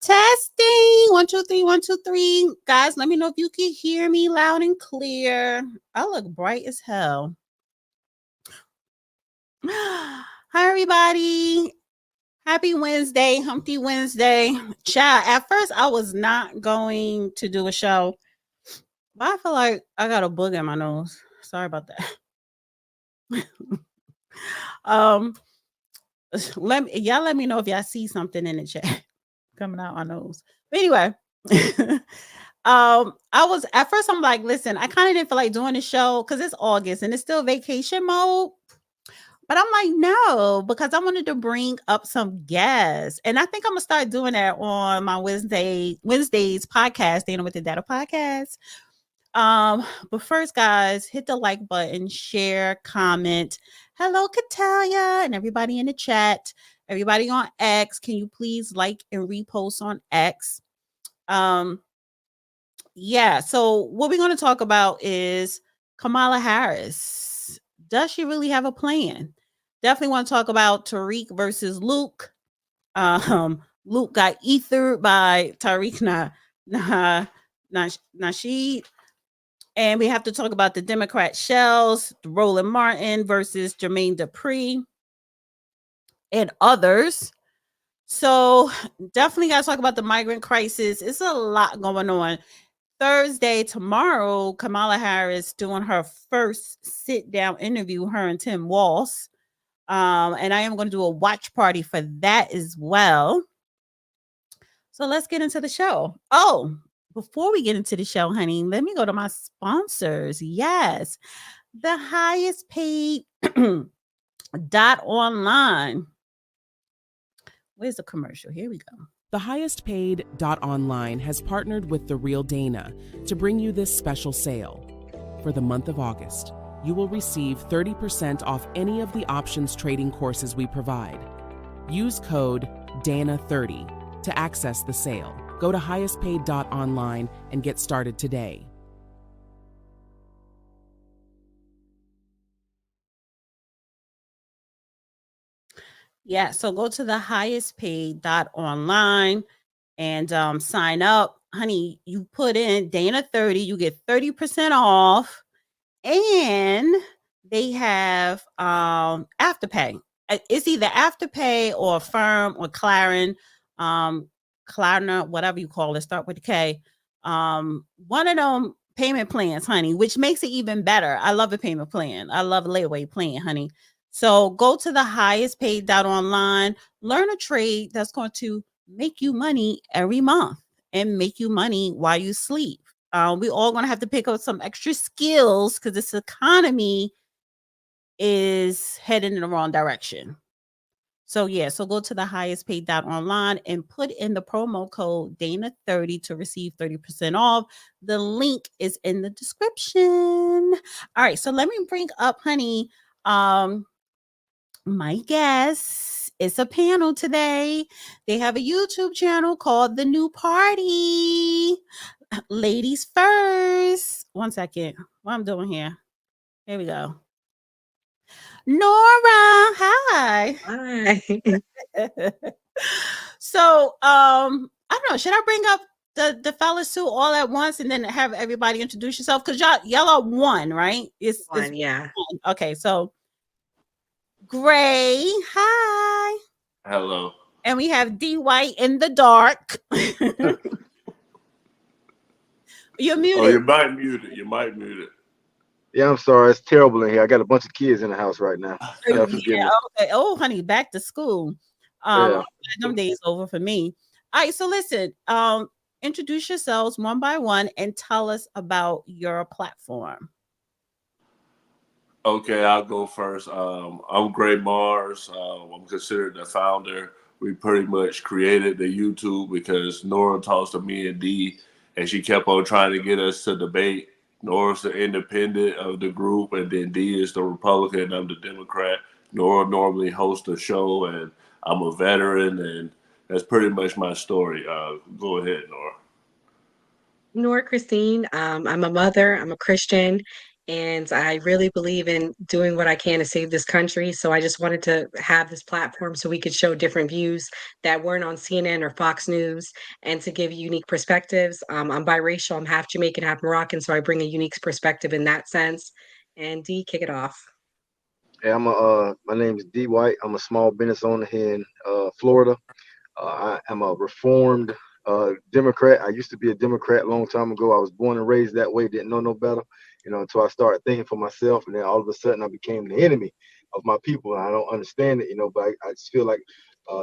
Testing. 1, 2, 3, 1, 2, 3. Guys, let me know if you can hear me loud and clear. I look bright as hell. Hi, everybody. Happy Wednesday, Humpty Wednesday. Child, at first I was not going to do a show, but I feel like I got a bug in my nose. Sorry about that. Let me know if y'all see something in the chat coming out my nose. But anyway, I was at first I'm like, listen, I kind of didn't feel like doing the show because it's August and it's still vacation mode. But I'm like, no, because I wanted to bring up some guests. And I think I'm gonna start doing that on my Wednesdays podcast, Dana with the Data podcast. But first, guys, hit the like button, share, comment. Hello, Katalia, and everybody in the chat. Everybody on X, can you please like and repost on X? Yeah, so what we're going to talk about is Kamala Harris. Does she really have a plan? Definitely want to talk about Tariq versus Luke. Luke got ethered by Tariq Nasheed. And we have to talk about the Democrat shells, Roland Martin versus Jermaine Dupri and others. So definitely got to talk about the migrant crisis. It's a lot going on. Thursday, tomorrow, Kamala Harris doing her first sit-down interview, her and Tim Walz. And I am going to do a watch party for that as well. So let's get into the show. Oh, before we get into the show, honey, let me go to my sponsors. Yes, the highest paid .online. Where's the commercial? Here we go. The highest paid .online has partnered with The Real Dana to bring you this special sale. For the month of August, you will receive 30% off any of the options trading courses we provide. Use code DANA30 to access the sale. Go to highestpaid.online and get started today. Yeah, so go to the highestpaid.online and sign up. Honey, you put in Dana30, you get 30% off, and they have Afterpay. It's either Afterpay or Firm or Clarin, Klarna, whatever you call it, start with the K. One of them payment plans, honey, which makes it even better. I love a payment plan. I love a layaway plan, honey. So go to the highest paid.online, learn a trade that's going to make you money every month and make you money while you sleep. We all going to have to pick up some extra skills because this economy is heading in the wrong direction. So yeah, so go to the highest paid.online and put in the promo code Dana30 to receive 30% off. The link is in the description. All right, so let me bring up, honey, my guest. It's a panel today. They have a YouTube channel called The New Party. Ladies first. 1 second. What I'm doing here. Here we go. Nora, hi. Hi. So, I don't know. Should I bring up the fellas too all at once and then have everybody introduce yourself? Because y'all are one, right? It's One, yeah. One. Okay, so Gray, hi. Hello. And we have D White in the dark. You're muted. Oh, you might mute it. You might mute it. Yeah, I'm sorry. It's terrible in here. I got a bunch of kids in the house right now. Yeah, okay. Oh, honey, back to school. Yeah. Them days over for me. All right, so listen, introduce yourselves one by one and tell us about your platform. Okay, I'll go first. I'm Gray Mars. I'm considered the founder. We pretty much created the YouTube because Nora talks to me and D, and she kept on trying to get us to debate. Nora's the independent of the group, and then D is the Republican, and I'm the Democrat. Nora normally hosts the show, and I'm a veteran, and that's pretty much my story. Go ahead, Nora. Nora Christine. I'm a mother. I'm a Christian. And I really believe in doing what I can to save this country. So I just wanted to have this platform so we could show different views that weren't on CNN or Fox News and to give unique perspectives. I'm biracial, I'm half Jamaican, half Moroccan, so I bring a unique perspective in that sense. And D, kick it off. Hey, my name is D White. I'm a small business owner here in Florida. I am a reformed Democrat. I used to be a Democrat a long time ago. I was born and raised that way, didn't know no better, until I started thinking for myself. And then all of a sudden I became the enemy of my people. And I don't understand it, but I just feel like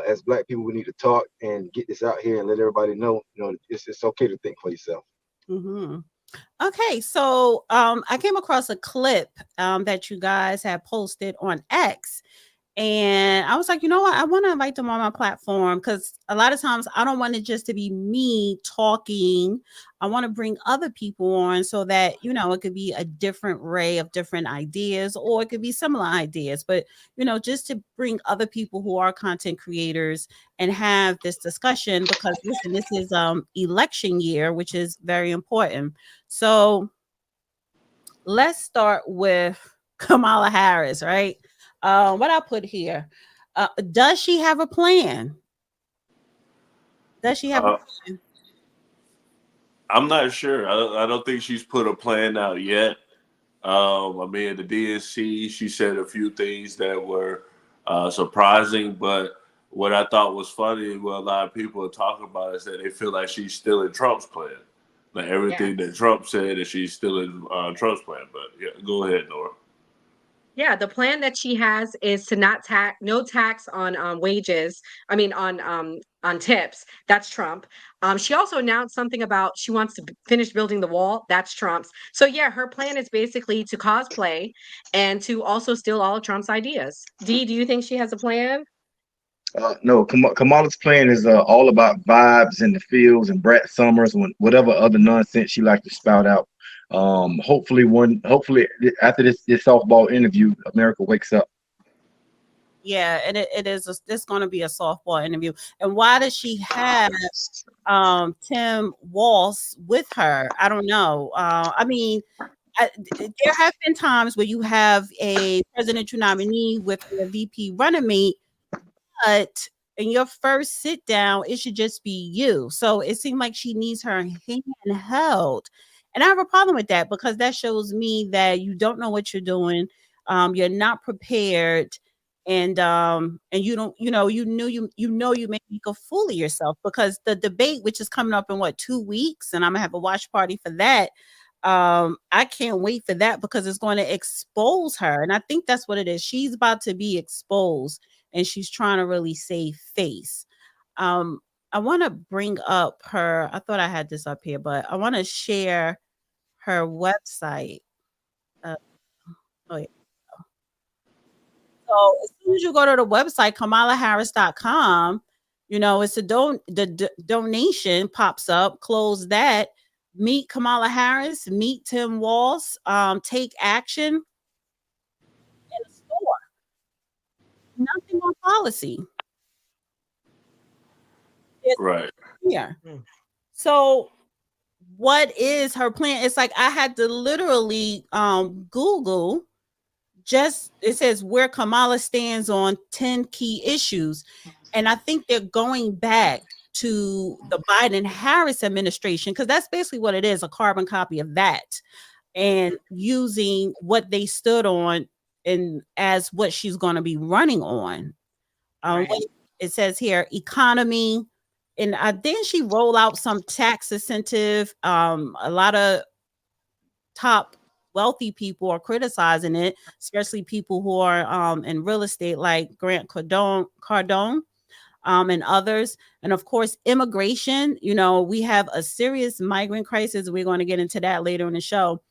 as Black people, we need to talk and get this out here and let everybody know, it's okay to think for yourself. Mm-hmm. Okay, so I came across a clip that you guys had posted on X. And I was like, you know what? I want to invite them on my platform because a lot of times I don't want it just to be me talking. I want to bring other people on so that, it could be a different array of different ideas, or it could be similar ideas. But, just to bring other people who are content creators and have this discussion because, listen, this is election year, which is very important. So let's start with Kamala Harris, right? What I put here, does she have a plan? Does she have a plan? I'm not sure. I don't think she's put a plan out yet. I mean, the DNC, she said a few things that were surprising, but what I thought was funny, what a lot of people are talking about, is that they feel like she's still in Trump's plan. Like everything that Trump said, that she's still in Trump's plan. But yeah, go ahead, Nora. Yeah, the plan that she has is to no tax on wages. I mean on tips. That's Trump. She also announced something about she wants to finish building the wall. That's Trump's. So yeah, her plan is basically to cosplay and to also steal all of Trump's ideas. Dee, do you think she has a plan? No, Kamala's plan is all about vibes in the fields and Brett Summers and whatever other nonsense she likes to spout out. Hopefully after this softball interview, America wakes up. Yeah, and it's going to be a softball interview. And why does she have Tim Walz with her? I don't know. I mean, there have been times where you have a presidential nominee with a VP running mate, but in your first sit down, it should just be you. So it seemed like she needs her hand held. And I have a problem with that because that shows me that you don't know what you're doing. You're not prepared. And you don't, you may make a fool of yourself because the debate, which is coming up in 2 weeks, and I'm gonna have a watch party for that. I can't wait for that because it's going to expose her. And I think that's what it is. She's about to be exposed and she's trying to really save face. I want to bring up her. I thought I had this up here, but I want to share her website. Oh, yeah. So as soon as you go to the website, KamalaHarris.com, it's a donation pops up, close that. Meet Kamala Harris, meet Tim Walz, take action in a store. Nothing on policy. Right. Yeah. So what is her plan? It's like I had to literally Google it says where Kamala stands on 10 key issues. And I think they're going back to the Biden-Harris administration because that's basically what it is, a carbon copy of that, and using what they stood on and as what she's going to be running on. It says here, economy, and then she roll out some tax incentive. A lot of top wealthy people are criticizing it, especially people who are in real estate like Grant Cardone and others. And of course, immigration, we have a serious migrant crisis. We're going to get into that later in the show.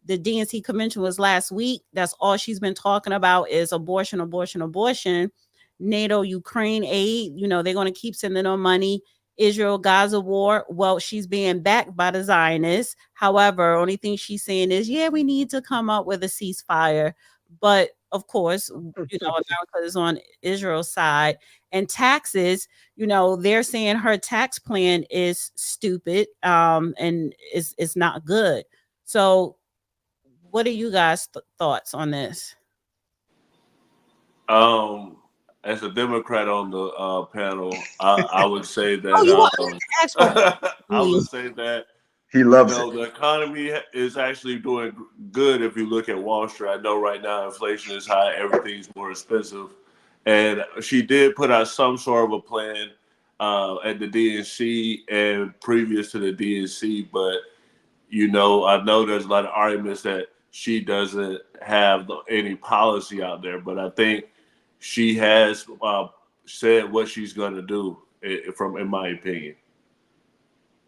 The DNC convention was last week. That's all she's been talking about is abortion, abortion, abortion. NATO, Ukraine aid, they're going to keep sending them money. Israel, Gaza war. Well, she's being backed by the Zionists. However, only thing she's saying is, yeah, we need to come up with a ceasefire. But of course, America is on Israel's side. And taxes, they're saying her tax plan is stupid and it's not good. So What are you guys' thoughts on this? As a Democrat on the panel, I would say that Oh, you want to ask for I me? would say that He loves it. the economy is actually doing good if you look at Wall Street. I know right now inflation is high, everything's more expensive, and she did put out some sort of a plan at the DNC and previous to the DNC, but I know there's a lot of arguments that she doesn't have any policy out there, but I think she has said what she's going to do, in my opinion.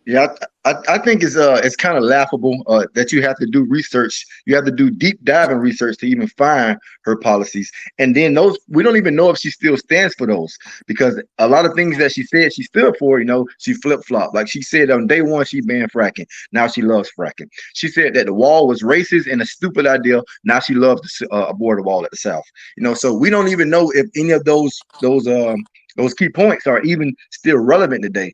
Yeah, I think it's kind of laughable that you have to do research. You have to do deep diving research to even find her policies, and then those we don't even know if she still stands for those because a lot of things that she said she stood for. She flip flop. Like she said on day one she banned fracking. Now she loves fracking. She said that the wall was racist and a stupid idea. Now she loves the border wall at the South. So we don't even know if any of those key points are even still relevant today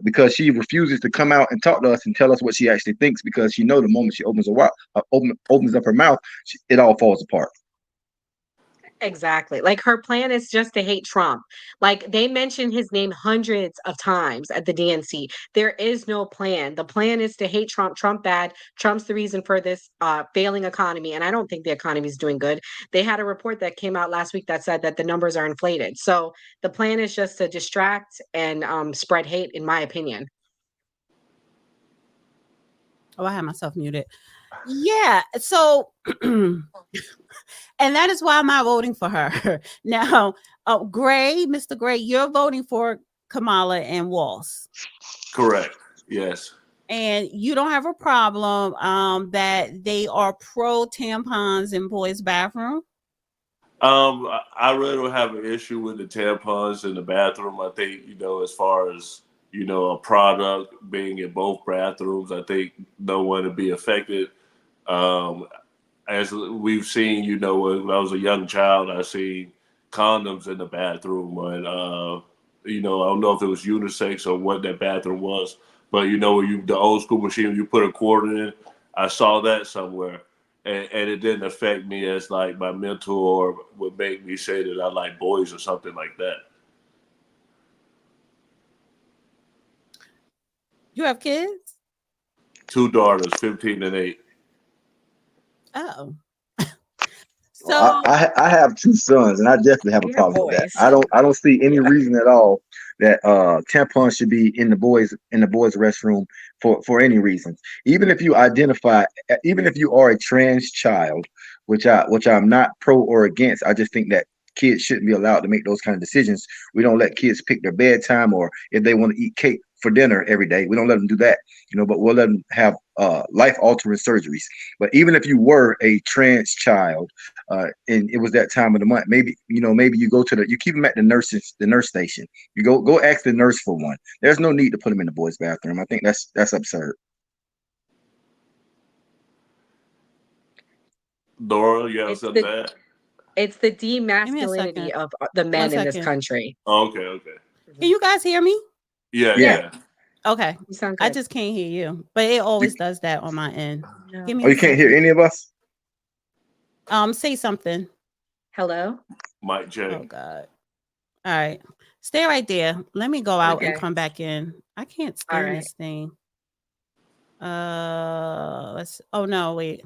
because she refuses to come out and talk to us and tell us what she actually thinks because she knows the moment she opens up her mouth, it all falls apart. Exactly. Like her plan is just to hate Trump. Like they mentioned his name hundreds of times at the DNC. There is no plan. The plan is to hate Trump. Trump bad. Trump's the reason for this failing economy. And I don't think the economy is doing good. They had a report that came out last week that said that the numbers are inflated. So the plan is just to distract and spread hate, in my opinion. Oh, I had myself muted. Yeah. So, and that is why I'm not voting for her. Now, Gray, Mr. Gray, you're voting for Kamala and Walz. Correct. Yes. And you don't have a problem that they are pro tampons in boys' bathroom? I really don't have an issue with the tampons in the bathroom. I think, as far as, a product being in both bathrooms, I think no one would be affected. As we've seen, when I was a young child, I seen condoms in the bathroom, and I don't know if it was unisex or what that bathroom was, but the old school machine, you put a quarter in. I saw that somewhere, and it didn't affect me as like my mentor would make me say that I like boys or something like that. You have kids? 2 daughters, 15 and 8. Oh. So I have 2 sons, and I definitely have a problem with that. I don't see any reason at all that tampons should be in the boys' restroom for any reasons. Even if you are a trans child, which I'm not pro or against, I just think that kids shouldn't be allowed to make those kind of decisions. We don't let kids pick their bedtime or if they want to eat cake for dinner every day. We don't let them do that, but we'll let them have life-altering surgeries. But even if you were a trans child and it was that time of the month, maybe you go to you keep them at the nurse station. You go ask the nurse for one. There's no need to put them in the boys' bathroom. I think that's absurd. Dora, you have something to add? It's the demasculinity of the men in this country. Okay. Can you guys hear me? Yeah. Okay. You sound good. I just can't hear you, but it always does that on my end. No. Give me you can't hear any of us? Say something. Hello? Mic check. Oh God. All right. Stay right there. Let me go out and come back in. I can't stand this thing. Oh no, wait.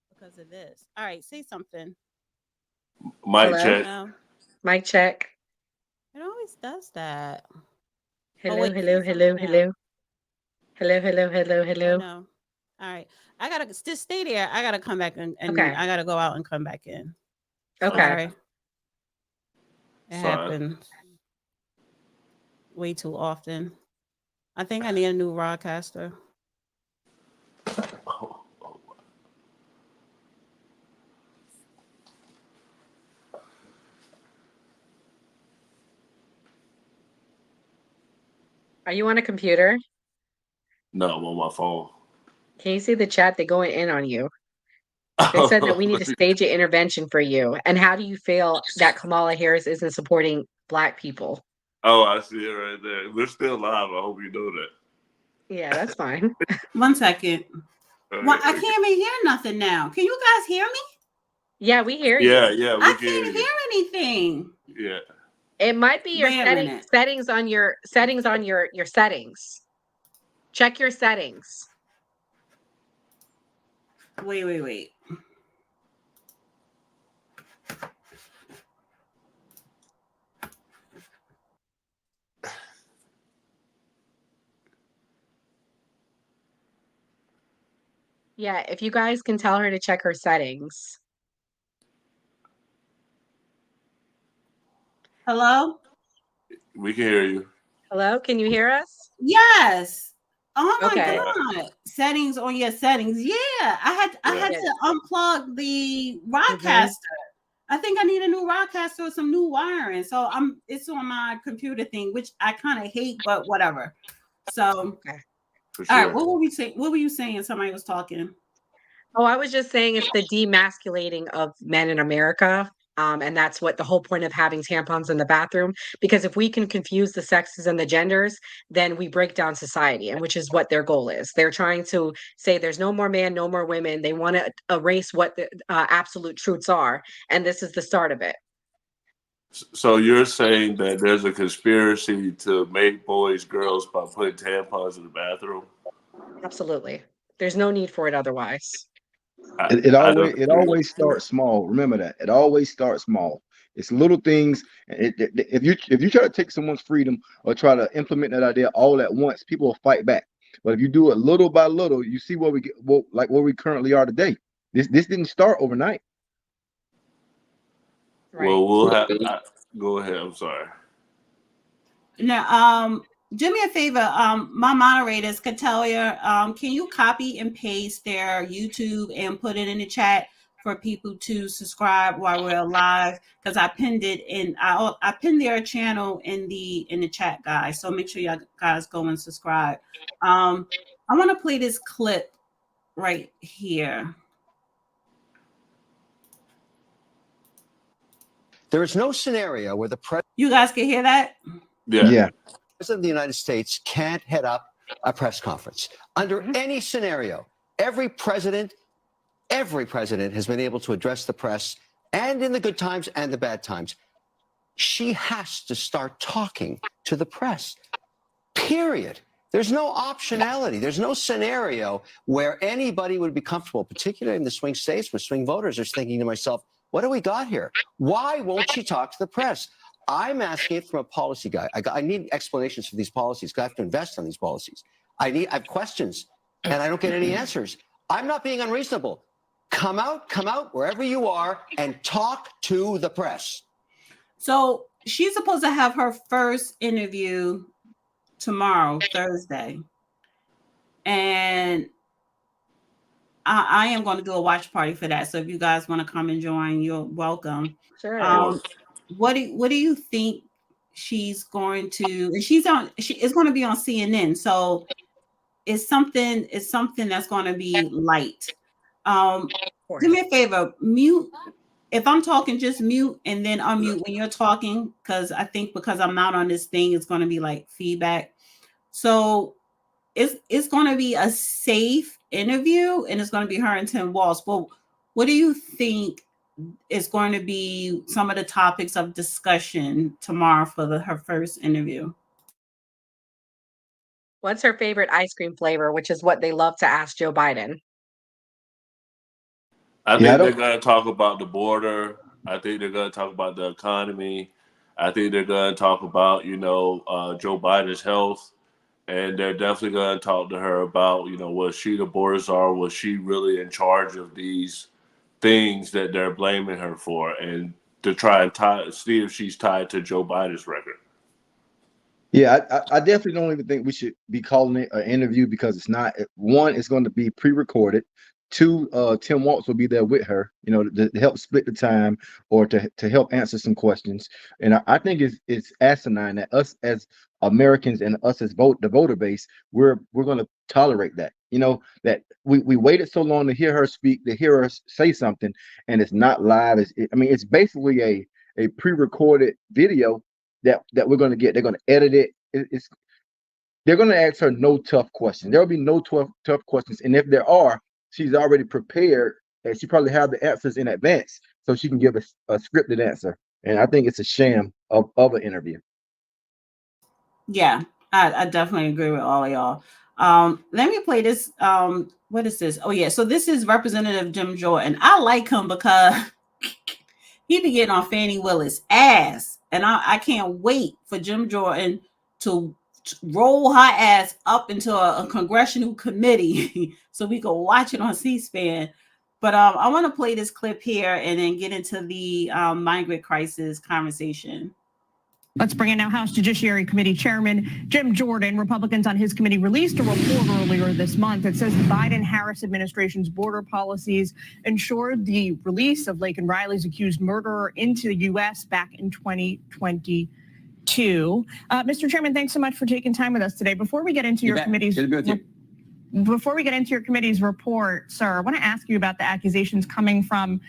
Because of this. All right, say something. Mic check. No. Mic check. It always does that. Hello. No. All right. I gotta just stay there. I gotta come back and I gotta go out and come back in. Okay. Sorry. It happens way too often. I think I need a new broadcaster. Are you on a computer? No, I'm on my phone. Can you see the chat? They're going in on you. They said that we need to stage an intervention for you. And how do you feel that Kamala Harris isn't supporting Black people? Oh, I see it right there. We're still live. I hope you know that. Yeah, that's fine. 1 second. Well, I can't even hear nothing now. Can you guys hear me? Yeah, we hear you. Yeah, we I can hear can't you. hear anything. Yeah. It might be your Wait a minute. settings on your settings. Check your settings. Wait. Yeah, if you guys can tell her to check her settings. Hello? We can hear you. Hello, can you hear us? Yes. Oh my Okay. God. Settings on your settings. Yeah. I had to unplug the Rodecaster. I think I need a new Rodecaster or some new wiring. So it's on my computer thing, which I kind of hate, but whatever. So Okay. For sure. all right, what were we saying? What were you saying? Somebody was talking. Oh, I was just saying it's the demasculating of men in America. And that's what the whole point of having tampons in the bathroom. Because if we can confuse the sexes and the genders, then we break down society, and which is what their goal is. They're trying to say there's no more man, no more women. They want to erase what the absolute truths are. And this is the start of it. So you're saying that there's a conspiracy to make boys girls by putting tampons in the bathroom? Absolutely. There's no need for it otherwise. It I don't always agree. starts small. Remember that. It always starts small. It's little things. If you try to take someone's freedom or try to implement that idea all at once, people will fight back. But if you do it little by little, you see where we get, like where we currently are today. This didn't start overnight. Right. Well, we'll have. Go ahead. I'm sorry. Now, do me a favor. My moderators, Katelia, can you copy and paste their YouTube and put it in the chat for people to subscribe while we're live? Because I pinned it in. I pinned their channel in the chat, guys. So make sure y'all guys go and subscribe. I want to play this clip right here. There is no scenario where the president. You guys can hear that? Yeah. President of the United States can't head up a press conference. Under any scenario, every president has been able to address the press, and in the good times and the bad times. She has to start talking to the press, period. There's no optionality. There's no scenario where anybody would be comfortable, particularly in the swing states where swing voters are thinking to myself, what do we got here? Why won't she talk to the press? I'm asking it from a policy guy. I need explanations for these policies because I have to invest on these policies. I have questions, and I don't get any answers. I'm not being unreasonable. Come out wherever you are and talk to the press. So she's supposed to have her first interview tomorrow, Thursday. And I am going to do a watch party for that. So if you guys want to come and join, you're welcome. Sure. What do you think she's going to? And she is going to be on CNN. So it's something that's going to be light. Do me a favor, mute. If I'm talking, just mute and then unmute when you're talking, because I'm not on this thing, it's going to be like feedback. So it's going to be a safe interview, and it's going to be her and Tim Walsh. But what do you think is going to be some of the topics of discussion tomorrow for her first interview? What's her favorite ice cream flavor, which is what they love to ask Joe Biden? I think they're going to talk about the border. I think they're going to talk about the economy. I think they're going to talk about, Joe Biden's health. And they're definitely going to talk to her about, was she the border czar? Was she really in charge of these things that they're blaming her for? And to try and see if she's tied to Joe Biden's record. Yeah, I definitely don't even think we should be calling it an interview because it's not. One, it's going to be pre-recorded. Two, Tim Walz will be there with her, to help split the time or to help answer some questions. And I think it's asinine that us as Americans and us as the voter base, we're going to tolerate that. That we waited so long to hear her speak, to hear her say something, and it's not live. It's basically a pre-recorded video that we're going to get. They're going to edit it. They're going to ask her no tough questions. There will be no tough questions, and if there are, she's already prepared, and she probably have the answers in advance, so she can give a scripted answer. And I think it's a sham of an interview. Yeah, I definitely agree with all of y'all. Let me play this. What is this? Oh yeah, so this is Representative Jim Jordan. I like him because he be getting on Fannie Willis' ass, and I can't wait for Jim Jordan to roll her ass up into a congressional committee so we can watch it on C-SPAN. But I want to play this clip here and then get into the migrant crisis conversation. Let's bring in now House Judiciary Committee Chairman Jim Jordan. Republicans on his committee released a report earlier this month that says the Biden-Harris administration's border policies ensured the release of Laken Riley's accused murderer into the U.S. back in 2022. Mr. Chairman, thanks so much for taking time with us today. Before we get into your committee's report, sir, I want to ask you about the accusations coming from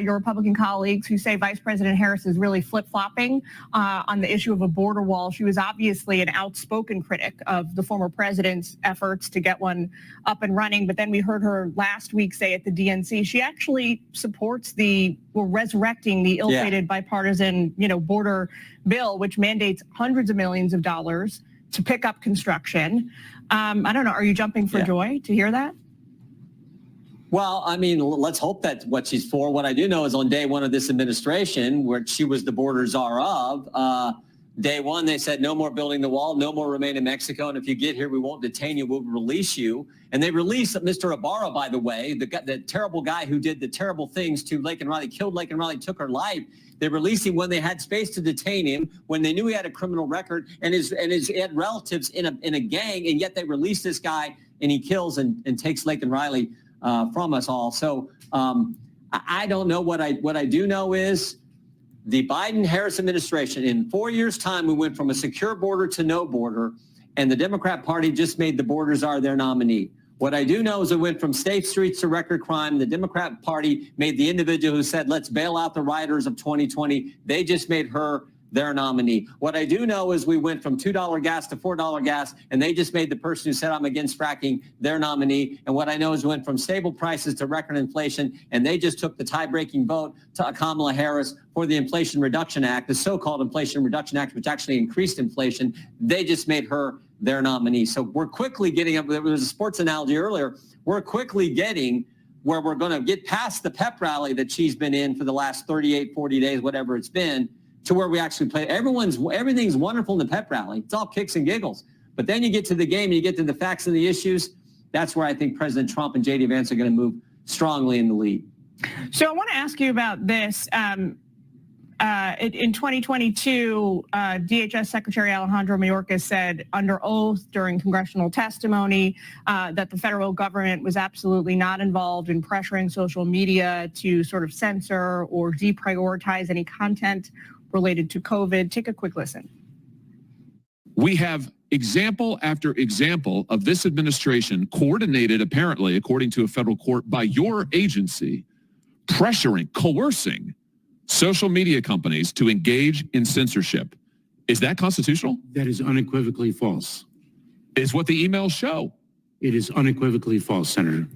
your Republican colleagues who say Vice President Harris is really flip-flopping on the issue of a border wall. She was obviously an outspoken critic of the former president's efforts to get one up and running, but then we heard her last week say at the DNC she actually supports resurrecting the ill-fated bipartisan, border bill, which mandates hundreds of millions of dollars to pick up construction. I don't know. Are you jumping for joy to hear that? Well, I mean, let's hope that's what she's for. What I do know is on day one of this administration, where she was the border czar of, day one, they said no more building the wall, no more remain in Mexico. And if you get here, we won't detain you, we'll release you. And they released Mr. Ibarra, by the way, the terrible guy who did the terrible things to Laken Riley, killed Laken Riley, took her life. They released him when they had space to detain him, when they knew he had a criminal record and he had relatives in a gang, and yet they released this guy and he kills and takes Laken Riley from us all. So I don't know. What I do know is the Biden-Harris administration, in 4 years' time, we went from a secure border to no border, and the Democrat Party just made the border czar their nominee. What I do know is it went from safe streets to record crime. The Democrat Party made the individual who said, let's bail out the rioters of 2020. They just made her their nominee. What I do know is we went from $2 gas to $4 gas, and they just made the person who said I'm against fracking their nominee. And what I know is we went from stable prices to record inflation, and they just took the tie-breaking vote to Kamala Harris for the Inflation Reduction Act, the so-called Inflation Reduction Act, which actually increased inflation. They just made her their nominee. So we're quickly getting up. There was a sports analogy earlier. We're quickly getting where we're going to get past the pep rally that she's been in for the last 38, 40 days, whatever it's been, to where we actually play. Everything's wonderful in the pep rally. It's all kicks and giggles. But then you get to the game and you get to the facts and the issues. That's where I think President Trump and J.D. Vance are going to move strongly in the lead. So I want to ask you about this. In 2022, DHS Secretary Alejandro Mayorkas said under oath during congressional testimony that the federal government was absolutely not involved in pressuring social media to sort of censor or deprioritize any content related to COVID. Take a quick listen. We have example after example of this administration coordinated, apparently, according to a federal court, by your agency, pressuring, coercing social media companies to engage in censorship. Is that constitutional? That is unequivocally false. Is what the emails show. It is unequivocally false, Senator.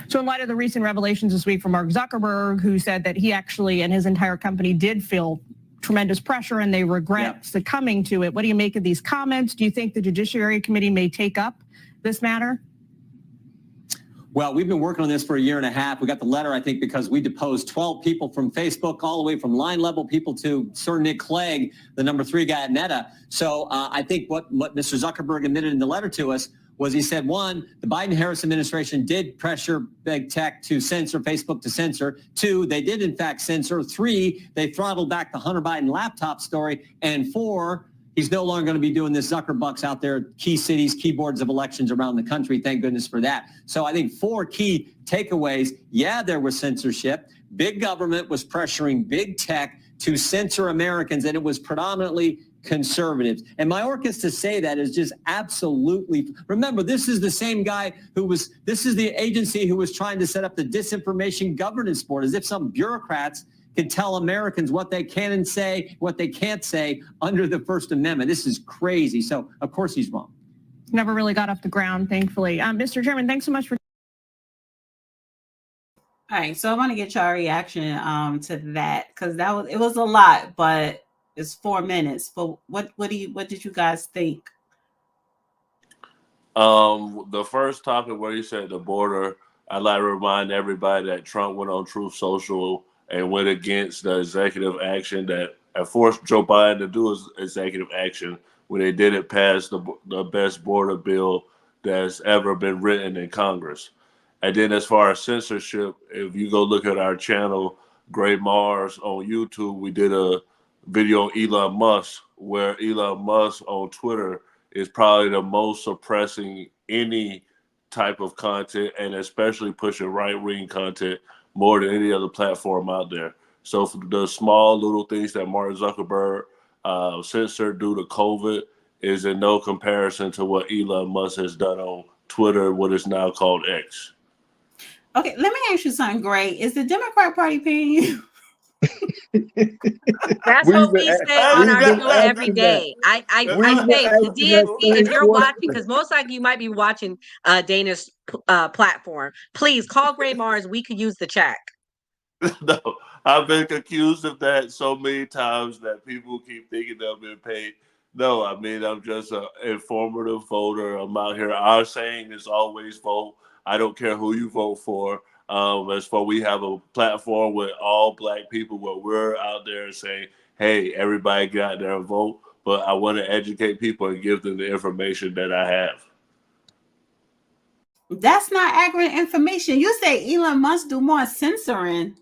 So in light of the recent revelations this week from Mark Zuckerberg, who said that he actually and his entire company did feel tremendous pressure and they regret succumbing to it, what do you make of these comments? Do you think the Judiciary Committee may take up this matter? Well, we've been working on this for a year and a half. We got the letter, I think, because we deposed 12 people from Facebook, all the way from line level people to Sir Nick Clegg, the number 3 guy at Meta. So I think what Mr. Zuckerberg admitted in the letter to us was he said, one, the Biden-Harris administration did pressure big tech to censor, Facebook to censor. 2, they did in fact censor. 3, they throttled back the Hunter Biden laptop story. And 4, he's no longer going to be doing this Zuckerbucks out there, key cities, key boards of elections around the country. Thank goodness for that. So I think 4 key takeaways. Yeah, there was censorship. Big government was pressuring big tech to censor Americans, and it was predominantly conservatives. And Mayorkas to say that is just absolutely, remember, this is the same guy this is the agency who was trying to set up the Disinformation Governance Board, as if some bureaucrats can tell Americans what they can and say, what they can't say under the First Amendment. This is crazy. So, of course, he's wrong. Never really got off the ground, thankfully. Mr. Chairman, thanks so much for All right, so I want to get your reaction to that, because it was a lot, but it's 4 minutes. But what did you guys think? The first topic where you said the border, I'd like to remind everybody that Trump went on Truth Social and went against the executive action that forced Joe Biden to do his executive action when they didn't pass the best border bill that's ever been written in Congress. And then as far as censorship, if you go look at our channel, Gray Mars on YouTube, we did a video on Elon Musk, where Elon Musk on Twitter is probably the most suppressing any type of content, and especially pushing right-wing content more than any other platform out there. So for the small little things that Mark Zuckerberg censored due to COVID is in no comparison to what Elon Musk has done on Twitter, what is now called X. Okay, let me ask you something, Gray. Is the Democrat Party paying you? That's what we say on our show every day. I say the DNC, if you're watching, because most likely you might be watching Dana's platform, please call Gray Mars. We could use the check. No, I've been accused of that so many times that people keep thinking they've been paid. No, I mean, I'm just an informative voter. I'm out here. Our saying is always vote. I don't care who you vote for. As for we have a platform with all Black people where we're out there saying, hey, everybody get out there and vote. But I want to educate people and give them the information that I have. That's not accurate information. You say Elon Musk do more censoring.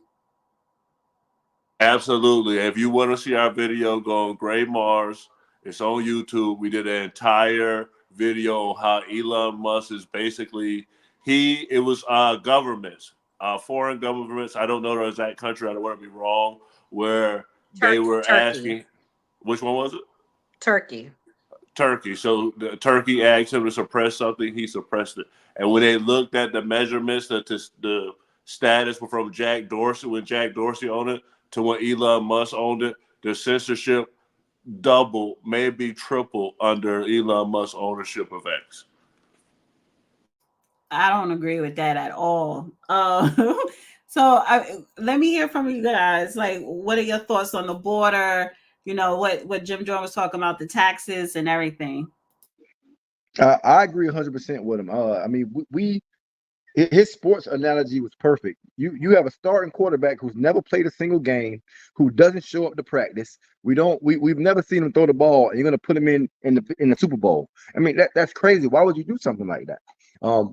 Absolutely. If you want to see our video, go on Gray Mars. It's on YouTube. We did an entire video on how Elon Musk is basically, it was governments, foreign governments. I don't know the exact country. I don't want to be wrong. Where they were asking, which one was it? Turkey. So Turkey asked him to suppress something. He suppressed it. And when they looked at the measurements, the status from Jack Dorsey, when Jack Dorsey owned it, to when Elon Musk owned it, the censorship double, maybe triple under Elon Musk's ownership of X. I don't agree with that at all. So let me hear from you guys. Like, what are your thoughts on the border? You know, what Jim Jones was talking about, the taxes and everything. I agree 100% with him. I mean, his sports analogy was perfect. You have a starting quarterback who's never played a single game, who doesn't show up to practice. We've never seen him throw the ball, and you're gonna put him in the Super Bowl. I mean, that's crazy. Why would you do something like that?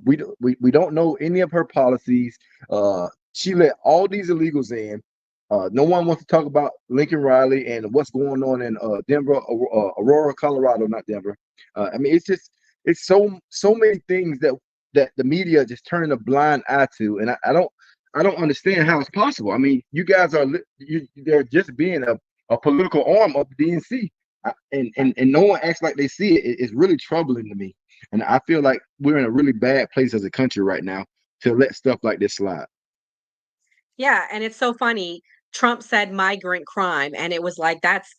We don't know any of her policies. She let all these illegals in. No one wants to talk about Lincoln Riley and what's going on in Denver, Aurora, Colorado, not Denver. I mean, it's so many things that the media just turn a blind eye to, and I don't understand how it's possible. I mean, you guys they're just being a political arm of the DNC, and no one acts like they see it. It's really troubling to me, and I feel like we're in a really bad place as a country right now to let stuff like this slide. Yeah, and it's so funny. Trump said migrant crime, and it was like that's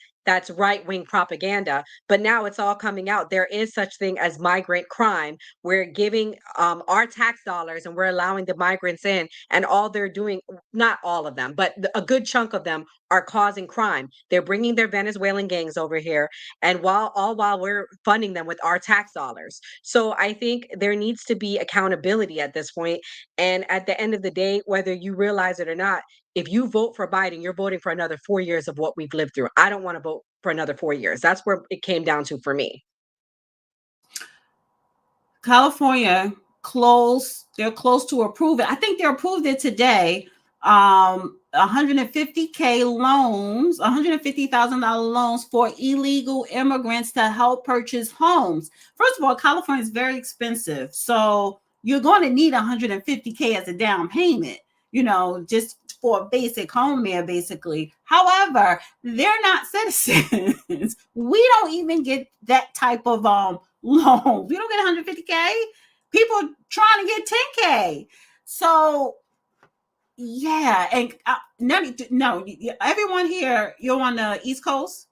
right-wing propaganda. But now it's all coming out. There is such thing as migrant crime. We're giving our tax dollars and we're allowing the migrants in, and all they're doing, not all of them, but a good chunk of them are causing crime. They're bringing their Venezuelan gangs over here, and while we're funding them with our tax dollars. So I think there needs to be accountability at this point. And at the end of the day, whether you realize it or not, if you vote for Biden, you're voting for another 4 years of what we've lived through. I don't want to vote for another 4 years. That's where it came down to for me. California they're close to approve it. I think they approved it today. 150K loans, $150,000 loans for illegal immigrants to help purchase homes. First of all, California is very expensive. So you're going to need 150K as a down payment, just for a basic home there, basically. However, they're not citizens. We don't even get that type of loan. We don't get 150K. People trying to get 10K. So yeah, and no, everyone here, you're on the East Coast?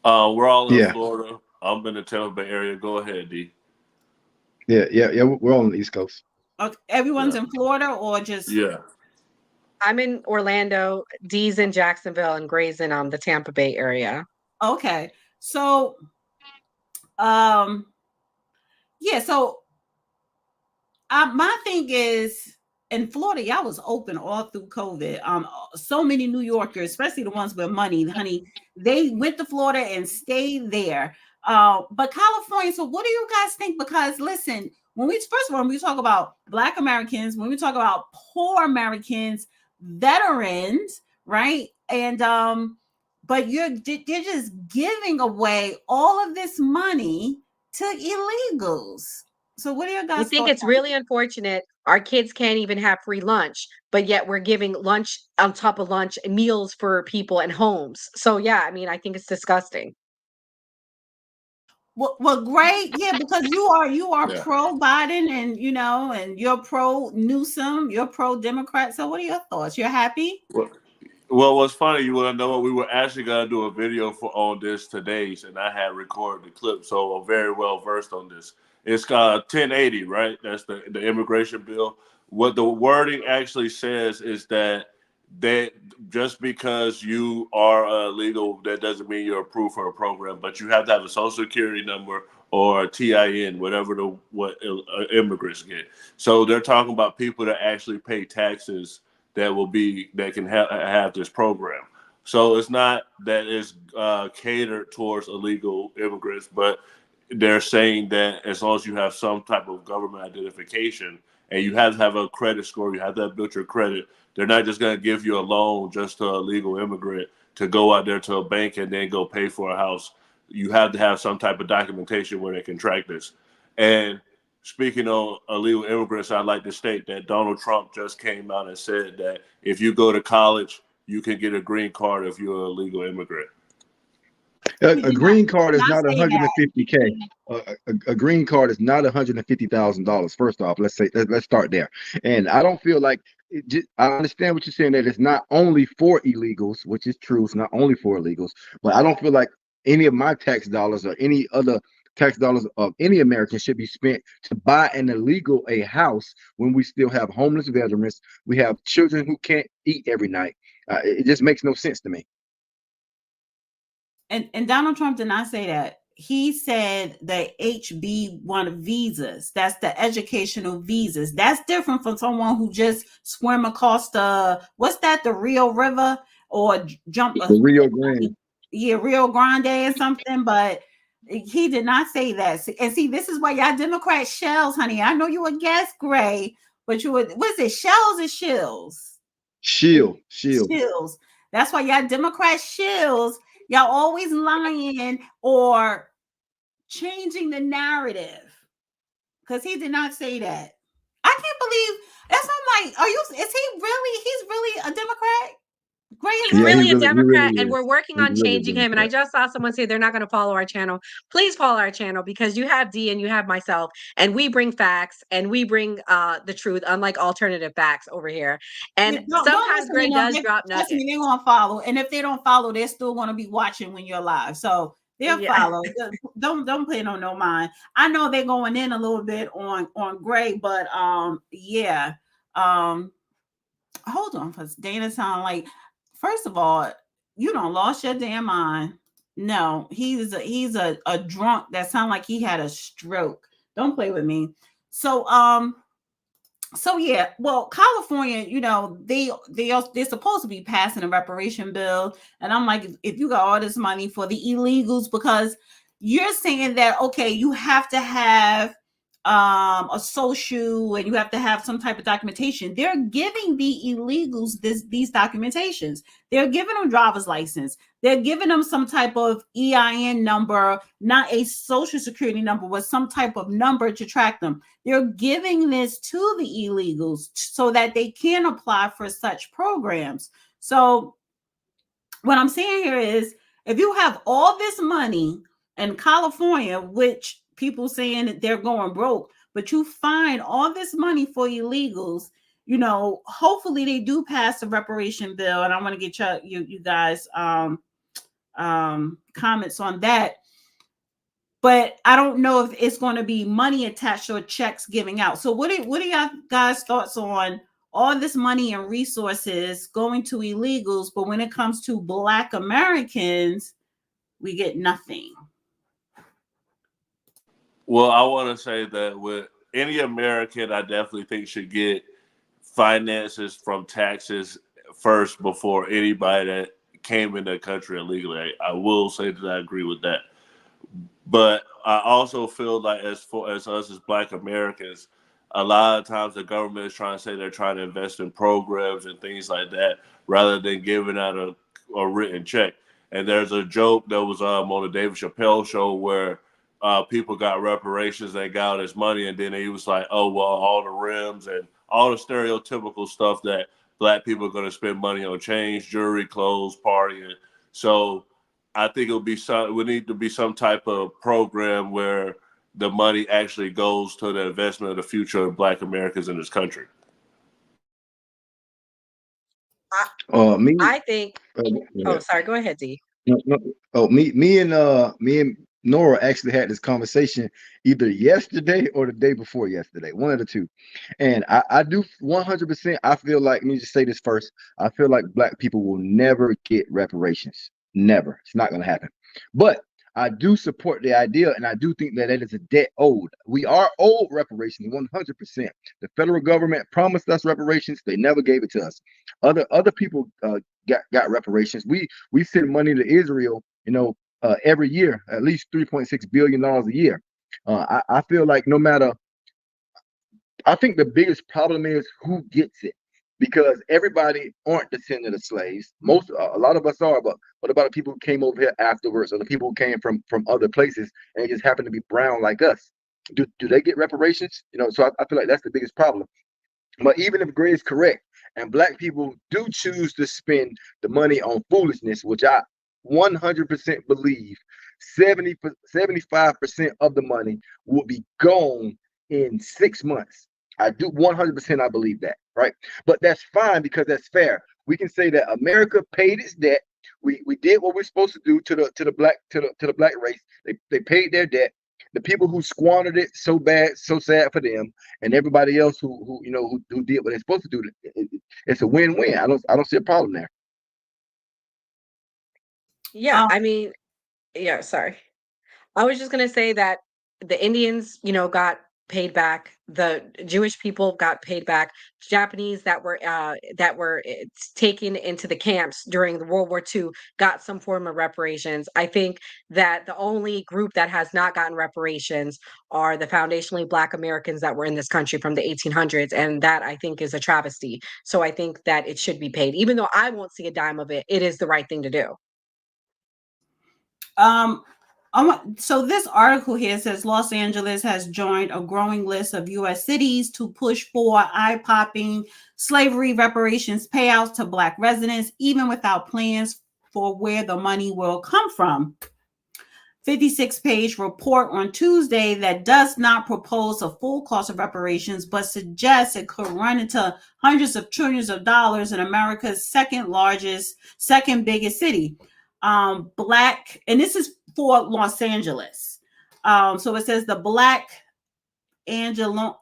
We're all in Florida. I'm in the Tampa Bay area. Go ahead, D. Yeah, we're on the East Coast. Everyone's in Florida or just? Yeah. I'm in Orlando, D's in Jacksonville, and Gray's in the Tampa Bay area. Okay. So yeah, so my thing is, in Florida, y'all was open all through COVID. So many New Yorkers, especially the ones with money, honey, they went to Florida and stayed there. But California, so what do you guys think? Because listen, first of all, when we talk about Black Americans, when we talk about poor Americans, veterans, right? And but they're just giving away all of this money to illegals. So what are your I guys' think thoughts? it's really unfortunate our kids can't even have free lunch, but yet we're giving lunch on top of lunch, meals for people and homes. So yeah, I mean, I think it's disgusting. Well, great, yeah, because you are Yeah. pro Biden, and and you're pro Newsom, you're pro Democrat. So, what are your thoughts? You're happy? Well, what's funny, you want to know what we were actually gonna do a video on this today, and I had recorded the clip, so I'm very well versed on this. It's 1080, right? That's the immigration bill. What the wording actually says is that just because you are legal, that doesn't mean you're approved for a program, but you have to have a social security number or a TIN, whatever what immigrants get. So they're talking about people that actually pay taxes that can have this program. So it's not that it's catered towards illegal immigrants, but they're saying that as long as you have some type of government identification and you have to have a credit score, you have to have built your credit. They're not just going to give you a loan just to a legal immigrant to go out there to a bank and then go pay for a house. You have to have some type of documentation where they can track this. And speaking on illegal immigrants, I'd like to state that Donald Trump just came out and said that if you go to college, you can get a green card if you're a legal immigrant. A green card is not say that. 150K. A green card is not $150,000. First off, let's start there. And I don't feel like I understand what you're saying, that it's not only for illegals, which is true. It's not only for illegals, but I don't feel like any of my tax dollars or any other tax dollars of any American should be spent to buy an illegal a house when we still have homeless veterans. We have children who can't eat every night. It just makes no sense to me. And Donald Trump did not say that. He said the HB1 visas, that's the educational visas. That's different from someone who just swim across the Rio River or jump The Rio Grande. Yeah, Rio Grande or something, but he did not say that. And see, this is why y'all Democrat shells, honey. I know you a guess, Gray, but you would, what's it, shells or shills? Shield. Shills. That's why y'all Democrat shills, y'all always lying or changing the narrative. Because he did not say that. I can't believe that's. I'm like, he's really a Democrat? He's really a Democrat, really and we're working on changing him. And I just saw someone say they're not going to follow our channel. Please follow our channel, because you have D and you have myself, and we bring facts and we bring the truth, unlike alternative facts over here. And sometimes Gray does drop nuggets. They're going to follow, and if they don't follow, they're still going to be watching when you're live. So they'll follow. Don't pay no mind. I know they're going in a little bit on Gray, but yeah. Hold on, because Dana sound like. First of all, you don't lost your damn mind. No, he's a drunk that sound like he had a stroke. Don't play with me. So yeah, well, California, they're supposed to be passing a reparation bill, and I'm like, if you got all this money for the illegals, because you're saying that okay, you have to have a social and you have to have some type of documentation. They're giving the illegals these documentations. They're giving them driver's license. They're giving them some type of EIN number, not a social security number, but some type of number to track them. They're giving this to the illegals so that they can apply for such programs. So what I'm saying here is, if you have all this money in California, which people saying that they're going broke, but you find all this money for illegals, hopefully they do pass a reparation bill. And I want to get you guys comments on that. but I don't know if it's going to be money attached or checks giving out. So what are y'all guys' thoughts on all this money and resources going to illegals, but when it comes to Black Americans, we get nothing? Well, I want to say that with any American, I definitely think should get finances from taxes first before anybody that came in the country illegally. I will say that I agree with that. But I also feel like as far as us as Black Americans, a lot of times the government is trying to say they're trying to invest in programs and things like that rather than giving out a written check. And there's a joke that was on the David Chappelle show where people got reparations, they got all this money, and then he was like, oh, well, all the rims and all the stereotypical stuff that Black people are going to spend money on: change, jewelry, clothes, partying. So I think we need to be some type of program where the money actually goes to the investment of the future of Black Americans in this country. I think. Oh, sorry. Go ahead, D. Me and Nora actually had this conversation either yesterday or the day before yesterday, one of the two. And I do 100%. I feel like, let me just say this first. I feel like Black people will never get reparations. Never. It's not going to happen. But I do support the idea, and I do think that it is a debt owed. We are owed reparations 100%. The federal government promised us reparations. They never gave it to us. Other people got reparations. We send money to Israel, every year, at least $3.6 billion a year. I feel like I think the biggest problem is who gets it, because everybody aren't descendant of slaves. A lot of us are, but what about the people who came over here afterwards, or the people who came from other places and they just happen to be brown like us? Do they get reparations? So I feel like that's the biggest problem. But even if Gray is correct, and Black people do choose to spend the money on foolishness, which I 100% believe 75% of the money will be gone in 6 months. I do 100%. I believe that, right? But that's fine, because that's fair. We can say that America paid its debt. We did what we're supposed to do to the Black race. They paid their debt. The people who squandered it, so bad, so sad for them, and everybody else who did what they're supposed to do. It's a win-win. I don't see a problem there. Yeah, I mean, yeah, sorry. I was just gonna say that the Indians, got paid back. The Jewish people got paid back. Japanese that were taken into the camps during the World War II got some form of reparations. I think that the only group that has not gotten reparations are the foundationally Black Americans that were in this country from the 1800s, and that, I think, is a travesty. So I think that it should be paid, even though I won't see a dime of it. It is the right thing to do. So this article here says Los Angeles has joined a growing list of U.S. cities to push for eye-popping slavery reparations payouts to Black residents, even without plans for where the money will come from. 56-page report on Tuesday that does not propose a full cost of reparations, but suggests it could run into hundreds of trillions of dollars in America's second biggest city. Black, and this is for Los Angeles. So it says the Black Angelinos,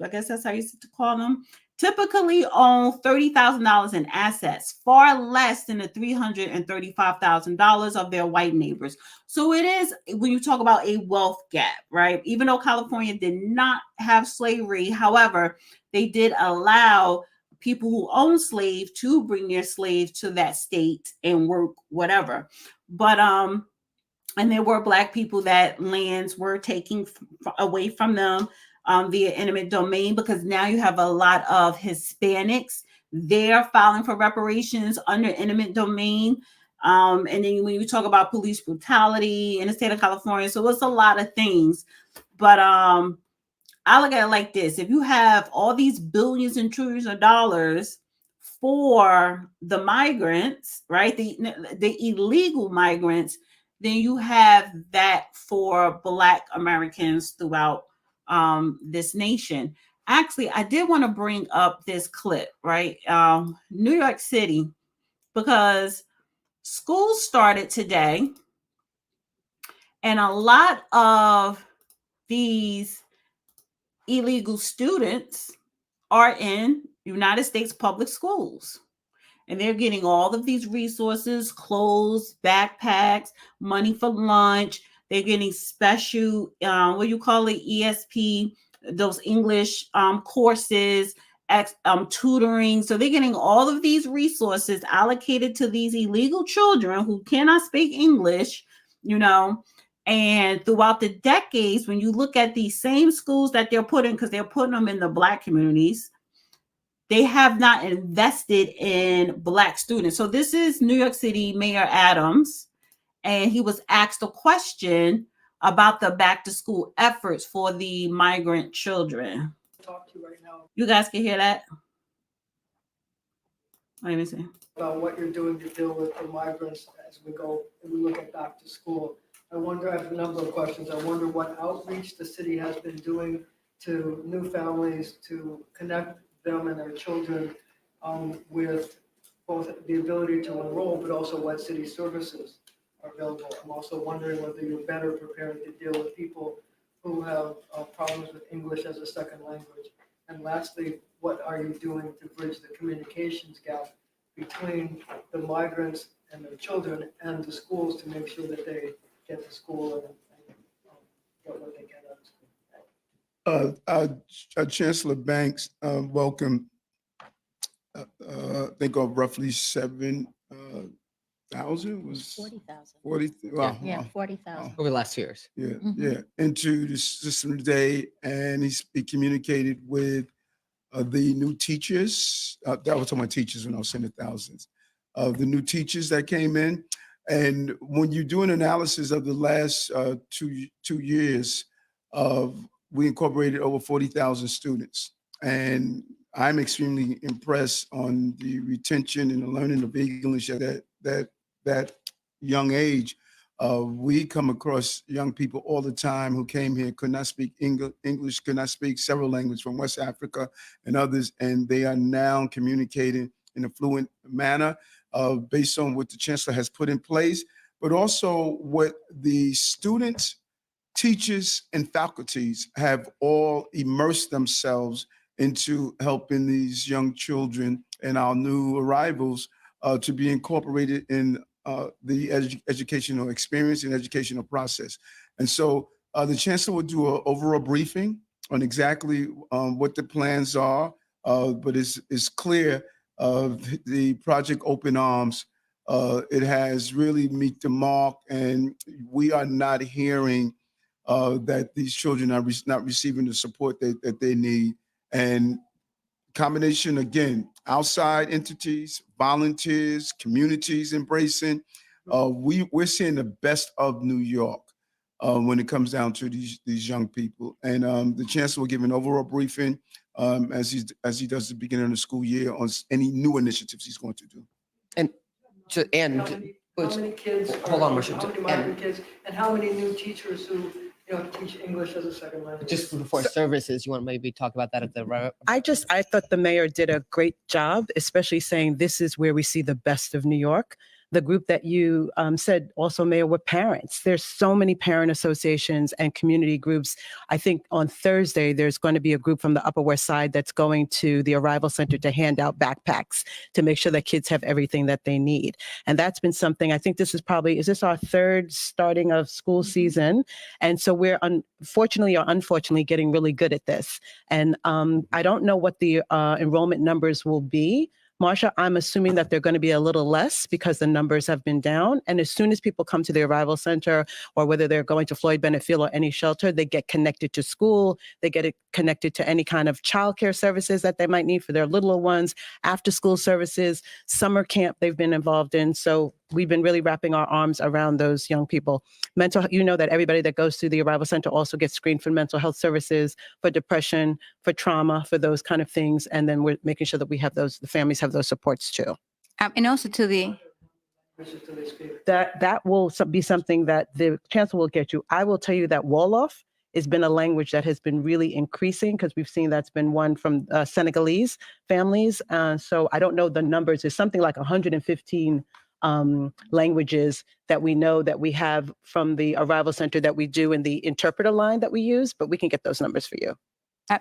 I guess that's how you used to call them, typically own $30,000 in assets, far less than the $335,000 of their white neighbors. So it is, when you talk about a wealth gap, right? Even though California did not have slavery, however, they did allow people who own slaves to bring their slaves to that state and work whatever. But and there were Black people that lands were taking away from them via eminent domain, because now you have a lot of Hispanics. They're filing for reparations under eminent domain. And then when you talk about police brutality in the state of California, so it's a lot of things. But I look at it like this: if you have all these billions and trillions of dollars for the migrants, right, the illegal migrants, then you have that for Black Americans throughout this nation. Actually, I did want to bring up this clip, right? New York City, because school started today, And a lot of these illegal students are in United States public schools. And they're getting all of these resources, clothes, backpacks, money for lunch. They're getting special, what you call it, ESP, those English courses, tutoring. So they're getting all of these resources allocated to these illegal children who cannot speak English, you know. And throughout the decades, when you look at these same schools that they're putting, because they're putting them in the Black communities, they have not invested in Black students. So this is New York City Mayor Adams, and he was asked a question about the back to school efforts for the migrant children. Talk to you right now You guys can hear that? Let me see. about what you're doing to deal with the migrants as we go and we look at back to school. I wonder, I have a number of questions. I wonder what outreach the city has been doing to new families to connect them and their children with both the ability to enroll, but also what city services are available. I'm also wondering whether you're better prepared to deal with people who have problems with English as a second language. And lastly, what are you doing to bridge the communications gap between the migrants and their children and the schools to make sure that they get to school and get what they get out of school? Chancellor Banks welcomed, I think of roughly 7,000 was 40,000. 40. Wow, Yeah, 40,000. Over the last 2 years. Yeah, Mhm. yeah, into the system today, and he communicated with the new teachers. That was talking about teachers when I was saying the thousands of the new teachers that came in. And when you do an analysis of the last two years, we incorporated over 40,000 students, and I'm extremely impressed on the retention and the learning of English at that young age. We come across young people all the time who came here, could not speak English, could not speak several languages from West Africa and others, and they are now communicating in a fluent manner based on what the chancellor has put in place, but also what the students, teachers, and faculties have all immersed themselves into helping these young children and our new arrivals to be incorporated in the educational experience and educational process. And so the chancellor will do an overall briefing on exactly what the plans are, but it's clear the Project Open Arms, it has really meet the mark, and we are not hearing that these children are not receiving the support that they need. And combination, again, outside entities, volunteers, communities embracing, we're seeing the best of New York when it comes down to these young people. And the chancellor will give an overall briefing as he does at the beginning of the school year on any new initiatives he's going to do. And how many kids? Hold on, Marcia. How many migrant kids and how many new teachers who teach English as a second language? Just before services, you want to maybe talk about that at the. I thought the mayor did a great job, especially saying this is where we see the best of New York. The group that you said also, Mayor, were parents. There's so many parent associations and community groups. I think on Thursday, there's going to be a group from the Upper West Side that's going to the Arrival Center to hand out backpacks to make sure that kids have everything that they need. And that's been something, I think this is this our third starting of school season? And so we're unfortunately or unfortunately getting really good at this. And I don't know what the enrollment numbers will be. Marsha, I'm assuming that they're going to be a little less because the numbers have been down. And as soon as people come to the Arrival Center, or whether they're going to Floyd Bennett Field or any shelter, they get connected to school, they get connected to any kind of childcare services that they might need for their littler ones, after school services, summer camp they've been involved in. So we've been really wrapping our arms around those young people. You know that everybody that goes to the Arrival Center also gets screened for mental health services, for depression, for trauma, for those kind of things. And then we're making sure that we have the families have those supports too. And also to the... That will be something that the chancellor will get you. I will tell you that Wolof has been a language that has been really increasing because we've seen that's been one from Senegalese families. So I don't know the numbers. It's something like 115 languages that we know that we have from the arrival center that we do in the interpreter line that we use, but we can get those numbers for you.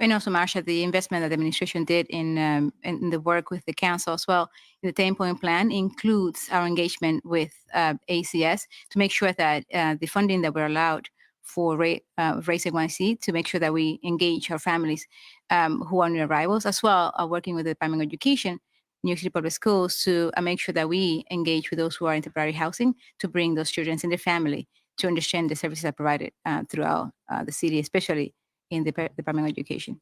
And also, Marsha, the investment that the administration did in the work with the council as well, in the 10-point plan includes our engagement with ACS to make sure that the funding that we're allowed for Race NYC, to make sure that we engage our families who are new arrivals, as well working with the Department of Education, New York City Public Schools, to make sure that we engage with those who are in temporary housing to bring those children and their family to understand the services that are provided throughout the city, especially in the Department of Education.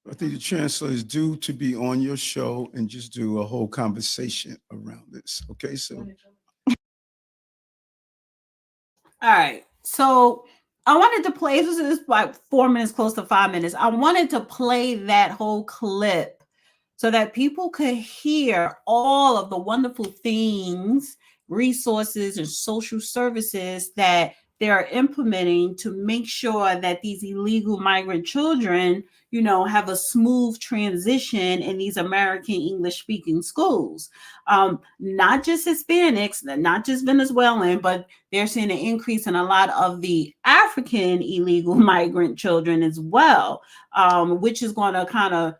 I think the chancellor is due to be on your show and just do a whole conversation around this. Okay, so. All right. So I wanted to play, this is like 4 minutes, close to 5 minutes. I wanted to play that whole clip so that people could hear all of the wonderful things, resources, and social services that they're implementing to make sure that these illegal migrant children, you know, have a smooth transition in these American English speaking schools. Not just Hispanics, not just Venezuelan, but they're seeing an increase in a lot of the African illegal migrant children as well, which is going to kind of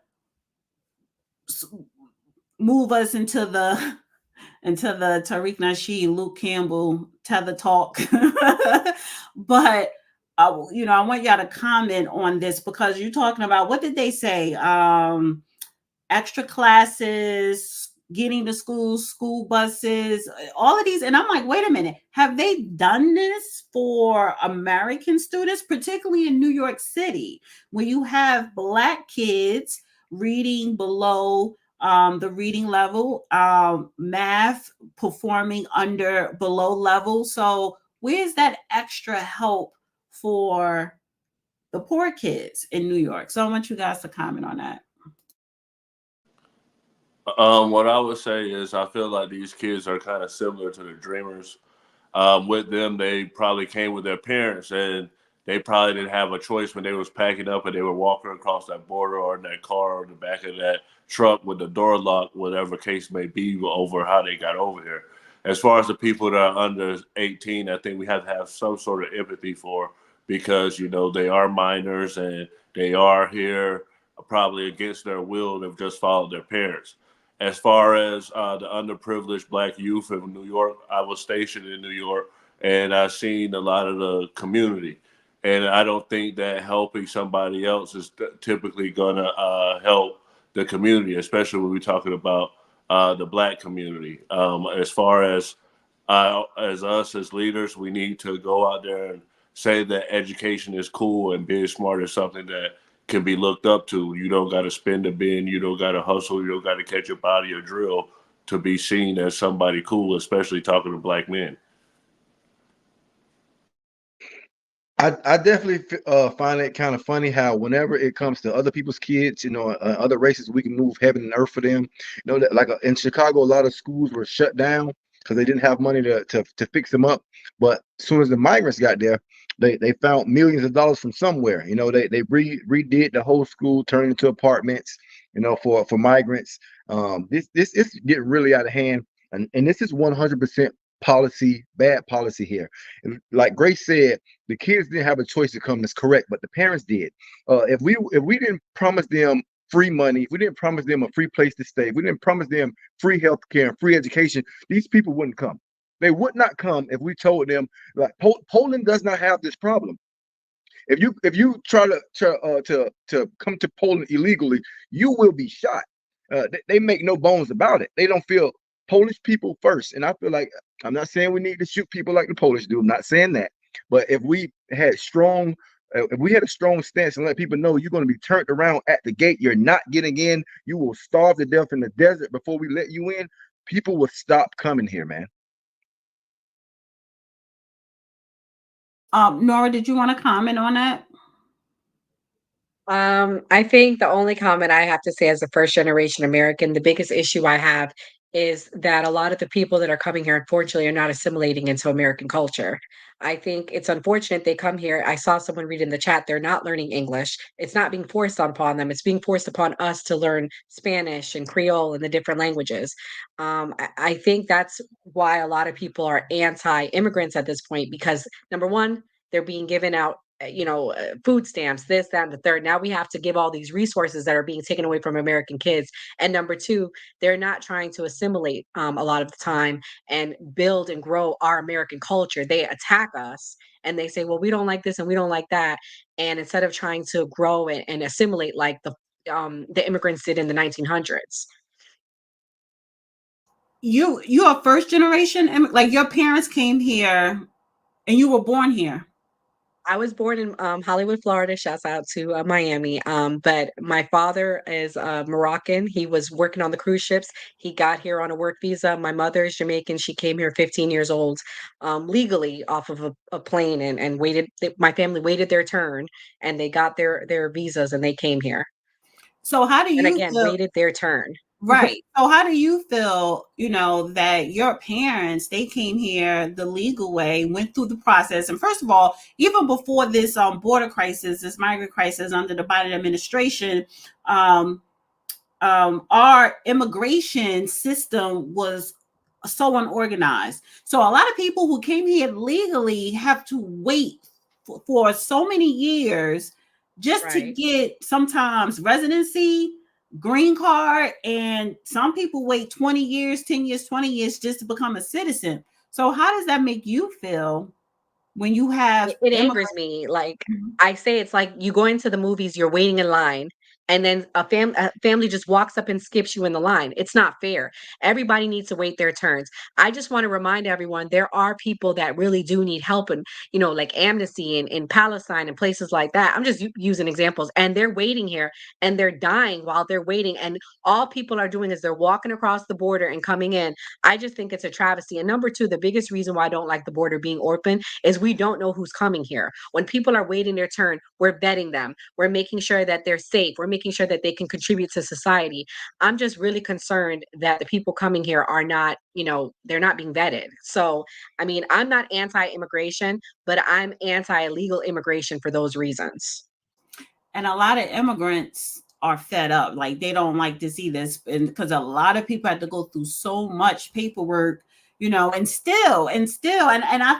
move us into the Tariq Nasheed, Luke Campbell tether talk. But you know, I want y'all to comment on this, because you're talking about, what did they say? Extra classes, getting to school buses, all of these. And I'm like, wait a minute, have they done this for American students, particularly in New York City, where you have Black kids reading below the reading level, math performing below level? So where's that extra help for the poor kids in New York? So I want you guys to comment on that. What I would say is, I feel like these kids are kind of similar to the Dreamers. With them, they probably came with their parents, and they probably didn't have a choice when they was packing up and they were walking across that border, or in that car, or in the back of that truck with the door locked, whatever case may be, over how they got over here. As far as the people that are under 18, I think we have to have some sort of empathy for, because, you know, they are minors and they are here probably against their will. They've just followed their parents. As far as the underprivileged Black youth in New York, I was stationed in New York, and I've seen a lot of the community. And I don't think that helping somebody else is typically going to help the community, especially when we're talking about the Black community. As far as us as leaders, we need to go out there and say that education is cool, and being smart is something that can be looked up to. You don't got to spend a bin, you don't got to hustle, you don't got to catch a body or drill to be seen as somebody cool, especially talking to Black men. I definitely find it kind of funny how whenever it comes to other people's kids, you know, other races, we can move heaven and earth for them. You know, that, like in Chicago, a lot of schools were shut down because they didn't have money to fix them up. But as soon as the migrants got there, they found millions of dollars from somewhere. You know, they redid the whole school, turned it into apartments, you know, for migrants. This is getting really out of hand, and this is 100% bad policy here. And like Grace said, the kids didn't have a choice to come. That's correct, but the parents did. If we didn't promise them free money, if we didn't promise them a free place to stay, if we didn't promise them free health care and free education, these people wouldn't come. They would not come if we told them, like, Poland does not have this problem. If you try to come to Poland illegally, you will be shot. They make no bones about it. They don't feel Polish people first. And I feel like, I'm not saying we need to shoot people like the Polish do. I'm not saying that. But if we had a strong stance and let people know you're going to be turned around at the gate, you're not getting in, you will starve to death in the desert before we let you in, people will stop coming here, man. Nora, did you want to comment on that? I think the only comment I have to say as a first generation American, the biggest issue I have is that a lot of the people that are coming here, unfortunately, are not assimilating into American culture. I think it's unfortunate they come here. I saw someone read in the chat, they're not learning English. It's not being forced upon them. It's being forced upon us to learn Spanish and Creole and the different languages. I think that's why a lot of people are anti-immigrants at this point, because number one, they're being given out food stamps, this, that, and the third. Now we have to give all these resources that are being taken away from American kids. And number two, they're not trying to assimilate a lot of the time and build and grow our American culture. They attack us and they say, well, we don't like this and we don't like that. And instead of trying to grow and assimilate like the immigrants did in the 1900s. You're a first generation, like your parents came here and you were born here. I was born in Hollywood, Florida. Shouts out to Miami. But my father is Moroccan. He was working on the cruise ships. He got here on a work visa. My mother is Jamaican. She came here 15 years old, legally off of a plane, and waited. My family waited their turn, and they got their visas, and they came here. So how do you and again feel? waited their turn? Right. So how do you feel, that your parents, they came here the legal way, went through the process. And first of all, even before this border crisis, this migrant crisis under the Biden administration, our immigration system was so unorganized. So a lot of people who came here legally have to wait for so many years just to get sometimes residency, green card, and some people wait 20 years, 10 years, 20 years just to become a citizen. So how does that make you feel when you have It angers me. Like, I say, it's like you go into the movies, you're waiting in line, and then a family just walks up and skips you in the line. It's not fair. Everybody needs to wait their turns. I just want to remind everyone there are people that really do need help, and like Amnesty in Palestine and places like that. I'm just using examples, and they're waiting here and they're dying while they're waiting, and all people are doing is they're walking across the border and coming in. I just think it's a travesty. And number two, the biggest reason why I don't like the border being open is we don't know who's coming here. When people are waiting their turn, we're vetting them. We're making sure that they're safe. We're making sure that they can contribute to society. I'm just really concerned that the people coming here are not, they're not being vetted. So, I mean, I'm not anti-immigration, but I'm anti-illegal immigration for those reasons. And a lot of immigrants are fed up. Like, they don't like to see this, and because a lot of people have to go through so much paperwork, and I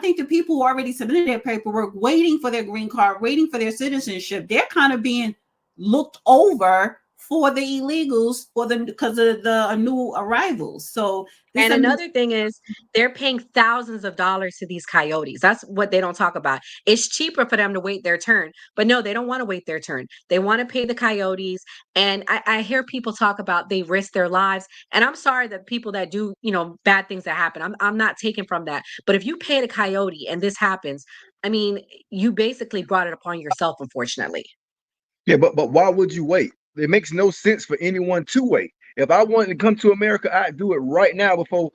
think the people who already submitted their paperwork, waiting for their green card, waiting for their citizenship, they're kind of being looked over for the illegals because of the new arrivals. So and another thing is they're paying thousands of dollars to these coyotes. That's what they don't talk about. It's cheaper for them to wait their turn, but no, they don't want to wait their turn. They want to pay the coyotes. And I hear people talk about they risk their lives. And I'm sorry that people that do, bad things that happen, I'm not taking from that. But if you pay the coyote and this happens, I mean, you basically brought it upon yourself, unfortunately. Yeah, but why would you wait? It makes no sense for anyone to wait. If I wanted to come to America, I'd do it right now before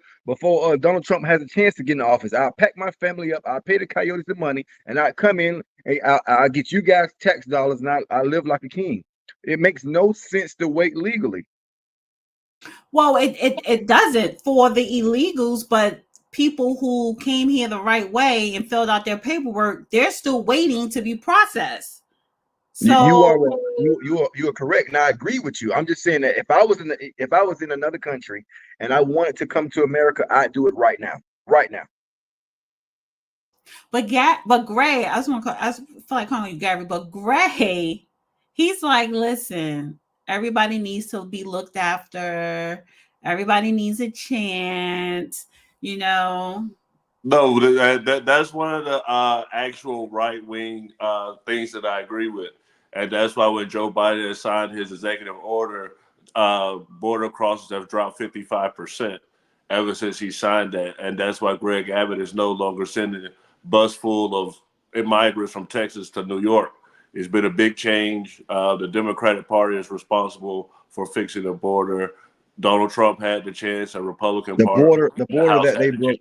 Donald Trump has a chance to get in office. I'll pack my family up. I'll pay the coyotes the money, and I come in. And I'll get you guys tax dollars, and I live like a king. It makes no sense to wait legally. Well, it doesn't for the illegals, but people who came here the right way and filled out their paperwork, they're still waiting to be processed. So you are correct, and I agree with you. I'm just saying that if I was in another country and I wanted to come to America, I'd do it right now, right now. But Gray, I feel like calling you Gary, but Gray, he's like, listen, everybody needs to be looked after. Everybody needs a chance, No, that's one of the actual right-wing things that I agree with. And that's why when Joe Biden signed his executive order, border crossings have dropped 55% ever since he signed that. And that's why Greg Abbott is no longer sending a bus full of migrants from Texas to New York. It's been a big change. The Democratic Party is responsible for fixing the border. Donald Trump had the chance, a Republican Party. The border that they broke.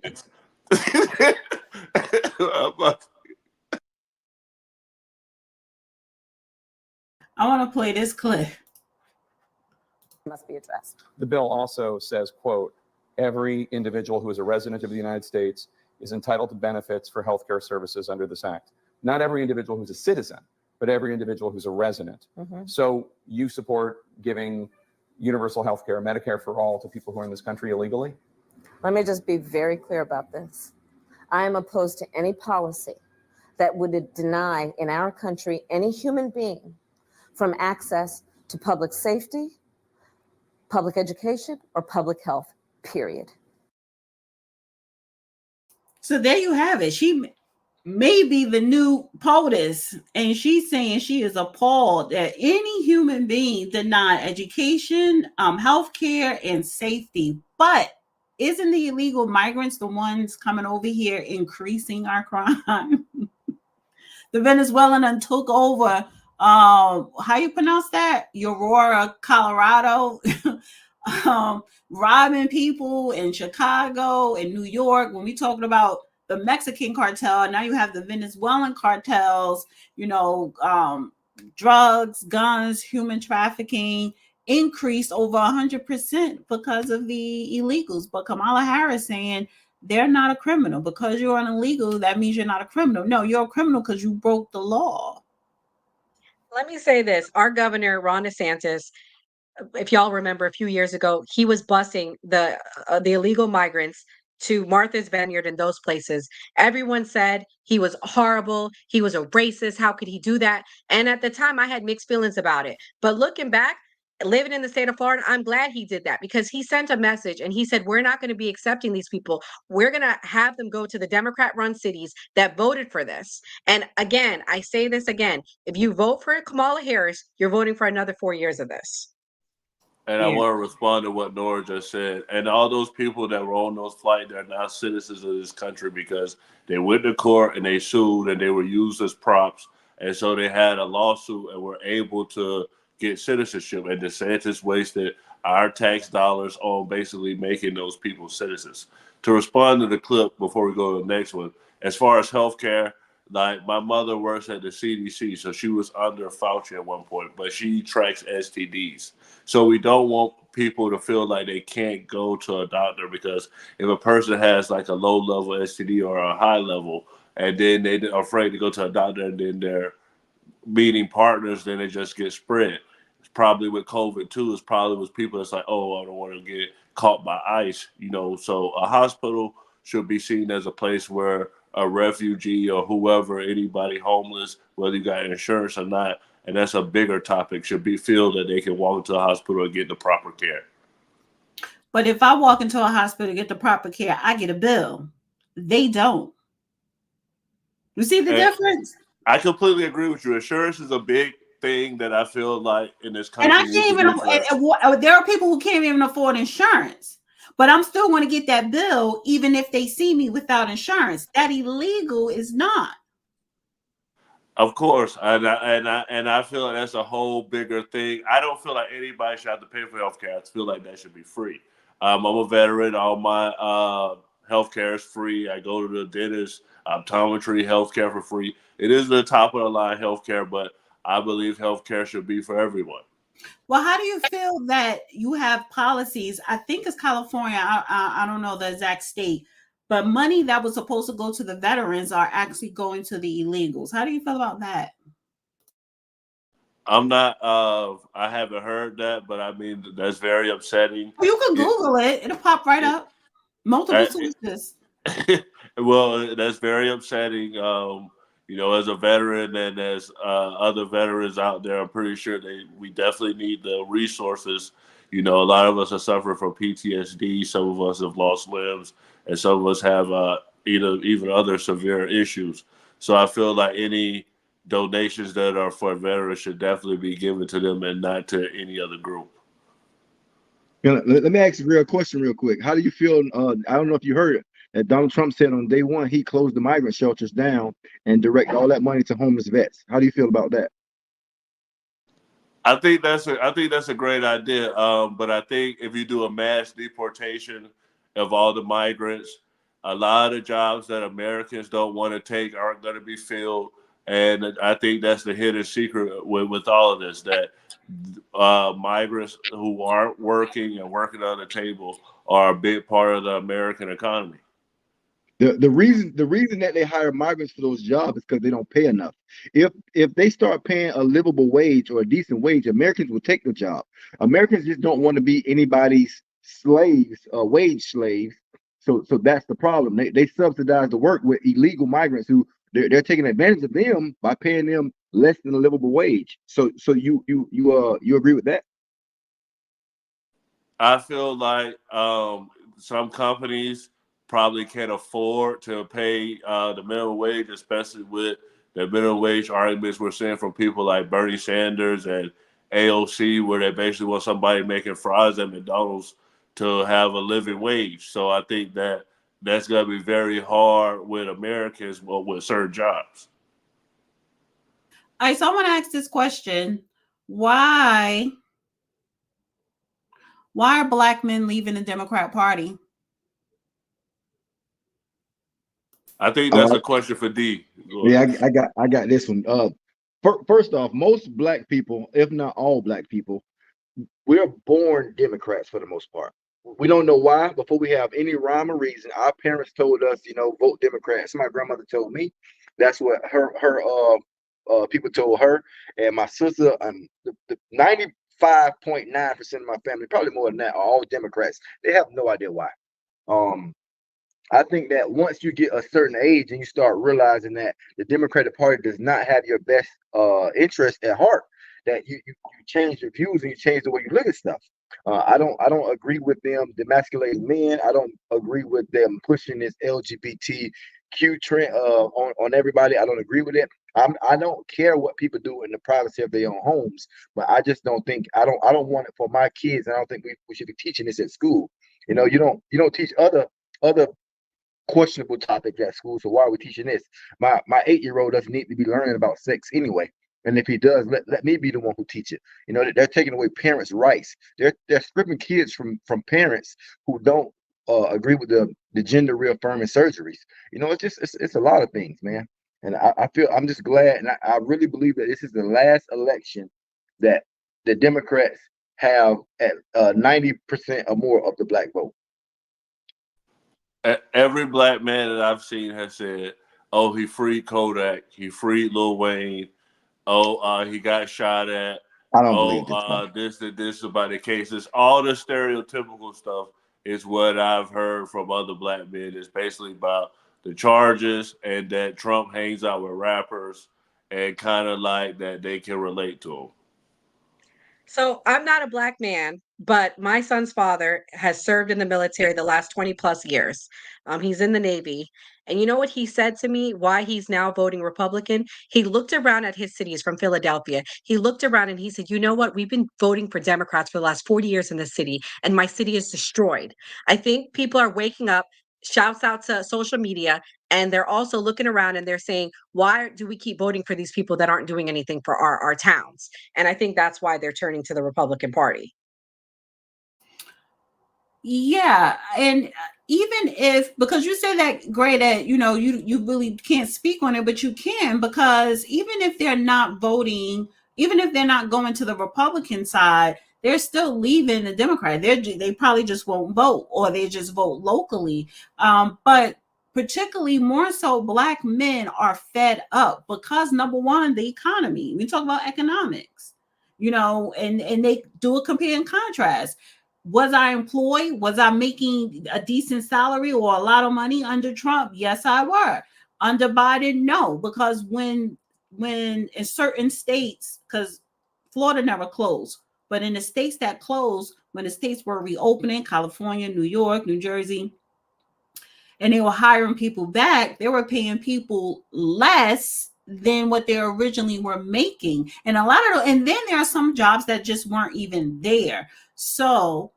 I want to play this clip. Must be addressed. The bill also says, quote, every individual who is a resident of the United States is entitled to benefits for healthcare services under this act. Not every individual who's a citizen, but every individual who's a resident. So you support giving universal healthcare, Medicare for all, to people who are in this country illegally? Let me just be very clear about this. I am opposed to any policy that would deny in our country any human being from access to public safety, public education, or public health, period. So there you have it. She may be the new POTUS, and she's saying she is appalled that any human being denied education, healthcare, and safety. But isn't the illegal migrants the ones coming over here increasing our crime? The Venezuelan done took over, how you pronounce that? Aurora, Colorado, robbing people in Chicago and New York. When we talking about the Mexican cartel, now you have the Venezuelan cartels, drugs, guns, human trafficking increased over 100% because of the illegals. But Kamala Harris saying they're not a criminal. Because you're an illegal, that means you're not a criminal. No, you're a criminal because you broke the law. Let me say this. Our governor, Ron DeSantis, if y'all remember a few years ago, he was busing the illegal migrants to Martha's Vineyard and those places. Everyone said he was horrible. He was a racist. How could he do that? And at the time, I had mixed feelings about it. But looking back, living in the state of Florida, I'm glad he did that because he sent a message and he said, we're not going to be accepting these people. We're going to have them go to the Democrat-run cities that voted for this. And again, I say this again, if you vote for Kamala Harris, you're voting for another 4 years of this. And I want to respond to what Nora just said. And all those people that were on those flights, they're now citizens of this country because they went to court and they sued and they were used as props. And so they had a lawsuit and were able to get citizenship. And DeSantis wasted our tax dollars on basically making those people citizens. To respond to the clip before we go to the next one, as far as healthcare, like my mother works at the CDC, so she was under Fauci at one point, but she tracks STDs. So we don't want people to feel like they can't go to a doctor because if a person has like a low level STD or a high level, and then they're afraid to go to a doctor and then they're meeting partners, then they just get spread. It's probably with COVID too. It's probably with people that's like, oh, I don't want to get caught by ICE, So a hospital should be seen as a place where a refugee or whoever, anybody homeless, whether you got insurance or not, and that's a bigger topic, should be feel that they can walk into a hospital and get the proper care. But if I walk into a hospital to get the proper care, I get a bill. They don't. You see the difference? I completely agree with you. Insurance is a big thing that I feel like in this country. And I can't even, there are people who can't even afford insurance. But I'm still going to get that bill even if they see me without insurance. That illegal is not. Of course, and I feel like that's a whole bigger thing. I don't feel like anybody should have to pay for healthcare. I feel like that should be free. I'm a veteran. All my healthcare is free. I go to the dentist, optometry, healthcare for free. It is the top of the line healthcare, but I believe healthcare should be for everyone. Well, how do you feel that you have policies? I think it's California. I don't know the exact state, but money that was supposed to go to the veterans are actually going to the illegals. How do you feel about that? I'm not, I haven't heard that, but I mean, that's very upsetting. You can Google it. It'll pop right up. Multiple sources. Well, that's very upsetting. As a veteran and as other veterans out there, I'm pretty sure we definitely need the resources. A lot of us are suffering from PTSD. Some of us have lost limbs, and some of us have even other severe issues. So I feel like any donations that are for veterans should definitely be given to them and not to any other group. Let me ask you a real question real quick. How do you feel? I don't know if you heard it, that Donald Trump said on day one, he closed the migrant shelters down and direct all that money to homeless vets. How do you feel about that? I think that's a great idea. But I think if you do a mass deportation of all the migrants, a lot of jobs that Americans don't want to take aren't going to be filled. And I think that's the hidden secret with all of this, that migrants who aren't working and working on the table are a big part of the American economy. The reason that they hire migrants for those jobs is because they don't pay enough. If they start paying a livable wage or a decent wage, Americans will take the job. Americans just don't want to be anybody's slaves, wage slaves. So that's the problem. They subsidize the work with illegal migrants who they're taking advantage of them by paying them less than a livable wage. So you agree with that? I feel like some companies probably can't afford to pay the minimum wage, especially with the minimum wage arguments we're seeing from people like Bernie Sanders and AOC, where they basically want somebody making fries at McDonald's to have a living wage. So I think that that's going to be very hard with Americans with certain jobs. All right, so I want to ask this question. Why are Black men leaving the Democrat Party? I think that's a question for D. Yeah, I got this one. First off, most Black people, if not all Black people, we're born Democrats for the most part. We don't know why. Before we have any rhyme or reason, our parents told us, vote Democrats. My grandmother told me. That's what her people told her, and my sister. The 95.9% of my family, probably more than that, are all Democrats. They have no idea why. I think that once you get a certain age and you start realizing that the Democratic Party does not have your best interest at heart, that you change your views and you change the way you look at stuff. I don't agree with them demasculating men. I don't agree with them pushing this LGBTQ trend on everybody. I don't agree with it. I don't care what people do in the privacy of their own homes, but I just don't think I don't want it for my kids. I don't think we should be teaching this at school. You don't teach other questionable topics at school, so why are we teaching this? My 8-year-old doesn't need to be learning about sex anyway, and if he does, let me be the one who teach it. They're taking away parents' rights. They're stripping kids from parents who don't agree with the gender reaffirming surgeries. It's a lot of things, man. And I feel I'm just glad, and I really believe that this is the last election that the Democrats have at 90% or more of the Black vote. Every Black man that I've seen has said, "Oh, he freed Kodak. He freed Lil Wayne. Oh, he got shot at. I don't believe this about the cases." All the stereotypical stuff is what I've heard from other Black men. It's basically about the charges and that Trump hangs out with rappers and kind of like that they can relate to him. So I'm not a Black man, but my son's father has served in the military the last 20 plus years. He's in the Navy. And you know what he said to me, why he's now voting Republican? He looked around at his city. He's from Philadelphia. He looked around and he said, you know what? We've been voting for Democrats for the last 40 years in this city, and my city is destroyed. I think people are waking up. Shouts out to social media, and they're also looking around and they're saying, why do we keep voting for these people that aren't doing anything for our towns? And I think that's why they're turning to the Republican Party. Yeah, and even if, because you said that great that you really can't speak on it, but you can, because even if they're not voting, even if they're not going to the Republican side, they're still leaving the Democrat. They probably just won't vote, or they just vote locally. But particularly more so, Black men are fed up because, number one, the economy. We talk about economics, and they do a compare and contrast. Was I employed? Was I making a decent salary or a lot of money under Trump? Yes, I were. Under Biden, no, because when in certain states, because Florida never closed, but in the states that closed, when the states were reopening, California, New York, New Jersey, and they were hiring people back, they were paying people less than what they originally were making. And and then there are some jobs that just weren't even there. So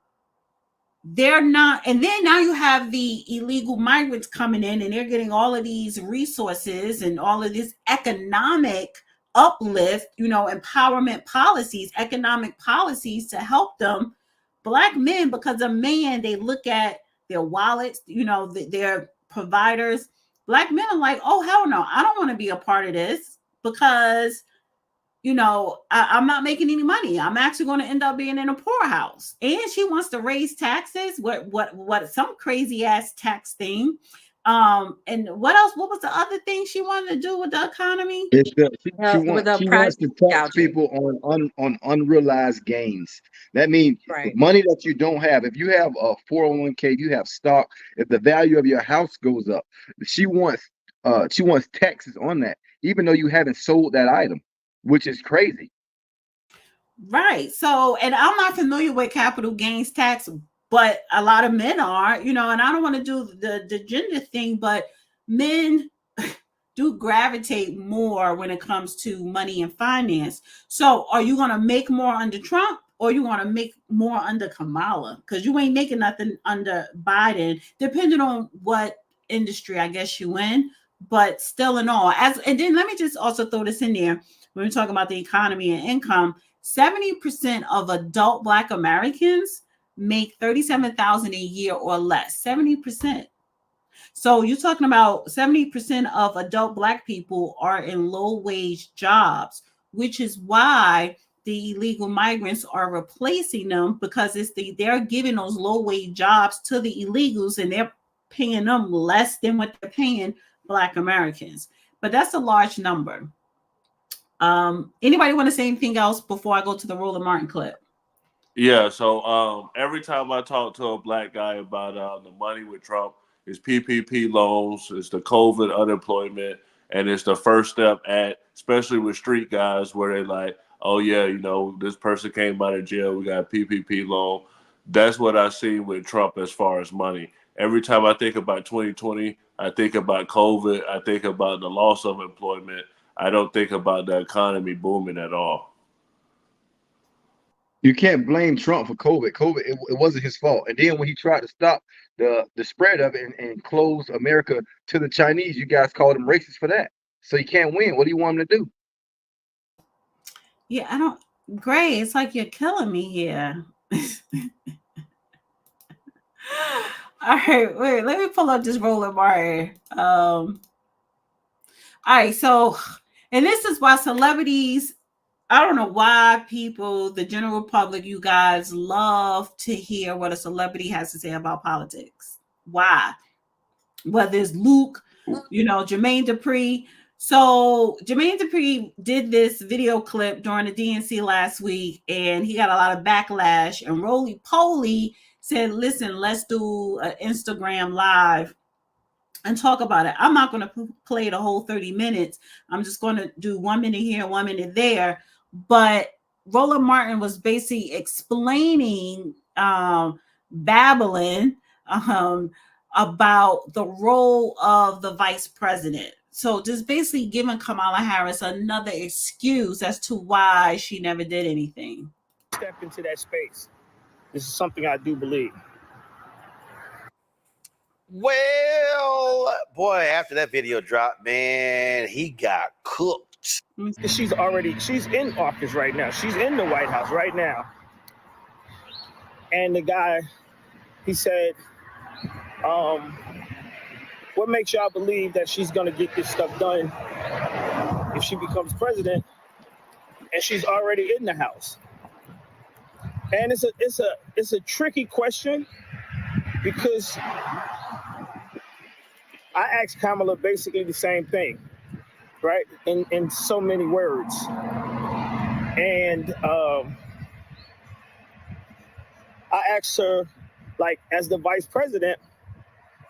they're not, and then now you have the illegal migrants coming in and they're getting all of these resources and all of this economic uplift, empowerment policies, economic policies to help them. Black men, because a man, they look at their wallets, their providers. Black men are like, oh, hell no, I don't want to be a part of this, because I'm not making any money. I'm actually going to end up being in a poorhouse. And she wants to raise taxes. What some crazy ass tax thing. And what else? What was the other thing she wanted to do with the economy? She wants to tax people on unrealized gains. That means money that you don't have. If you have a 401k, if you have stock, if the value of your house goes up, she wants taxes on that, even though you haven't sold that item, which is crazy. Right. So, and I'm not familiar with capital gains tax, but a lot of men are, and I don't want to do the gender thing, but men do gravitate more when it comes to money and finance. So are you going to make more under Trump, or you want to make more under Kamala? Because you ain't making nothing under Biden, depending on what industry I guess you in, but still in all. And then let me just also throw this in there. When we're talking about the economy and income, 70% of adult Black Americans make $37,000 a year or less. 70%. So you're talking about 70% of adult Black people are in low wage jobs, which is why the illegal migrants are replacing them, because they're giving those low wage jobs to the illegals, and they're paying them less than what they're paying Black Americans. But that's a large number. Anybody want to say anything else before I go to the Roland Martin clip? Yeah, so every time I talk to a Black guy about the money with Trump, it's PPP loans, it's the COVID unemployment, and it's the first step at, especially with street guys, where they're like, oh yeah, this person came out of jail, we got a PPP loan. That's what I see with Trump as far as money. Every time I think about 2020, I think about COVID, I think about the loss of employment. I don't think about the economy booming at all. You can't blame Trump for COVID. It wasn't his fault. And then when he tried to stop the spread of it and close America to the Chinese, you guys called him racist for that. So you can't win. What do you want him to do? Yeah, Gray, it's like you're killing me here. All right, wait, let me pull up this Roland Martin. All right, so, and this is why celebrities, I don't know why people, the general public, you guys love to hear what a celebrity has to say about politics. Why? Whether it's Luke, Jermaine Dupri. So Jermaine Dupri did this video clip during the DNC last week, and he got a lot of backlash. And Roly Poly said, listen, let's do an Instagram live and talk about it. I'm not going to play the whole 30 minutes. I'm just going to do 1 minute here, 1 minute there. But Roland Martin was basically explaining, babbling about the role of the vice president. So just basically giving Kamala Harris another excuse as to why she never did anything. Step into that space. This is something I do believe. Well, boy, after that video dropped, man, he got cooked. She's in office right now. She's in the White House right now. And the guy, he said, what makes y'all believe that she's going to get this stuff done if she becomes president and she's already in the House? And it's a tricky question, because I asked Kamala basically the same thing, right? In so many words. And I asked her, like, as the vice president,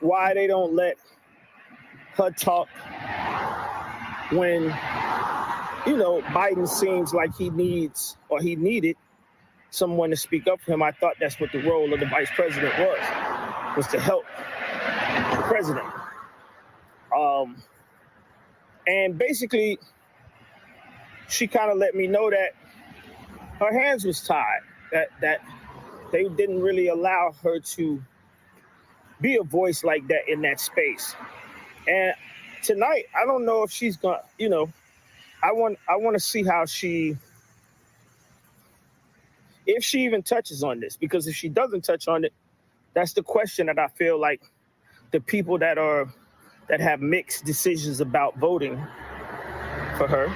why they don't let her talk when, Biden seems like he needed someone to speak up for him. I thought that's what the role of the vice president was to help the president. And basically, she kind of let me know that her hands was tied, that they didn't really allow her to be a voice like that in that space. And tonight, I don't know if she's gonna, I want to see how if she even touches on this, because if she doesn't touch on it, that's the question that I feel like the people that have mixed decisions about voting for her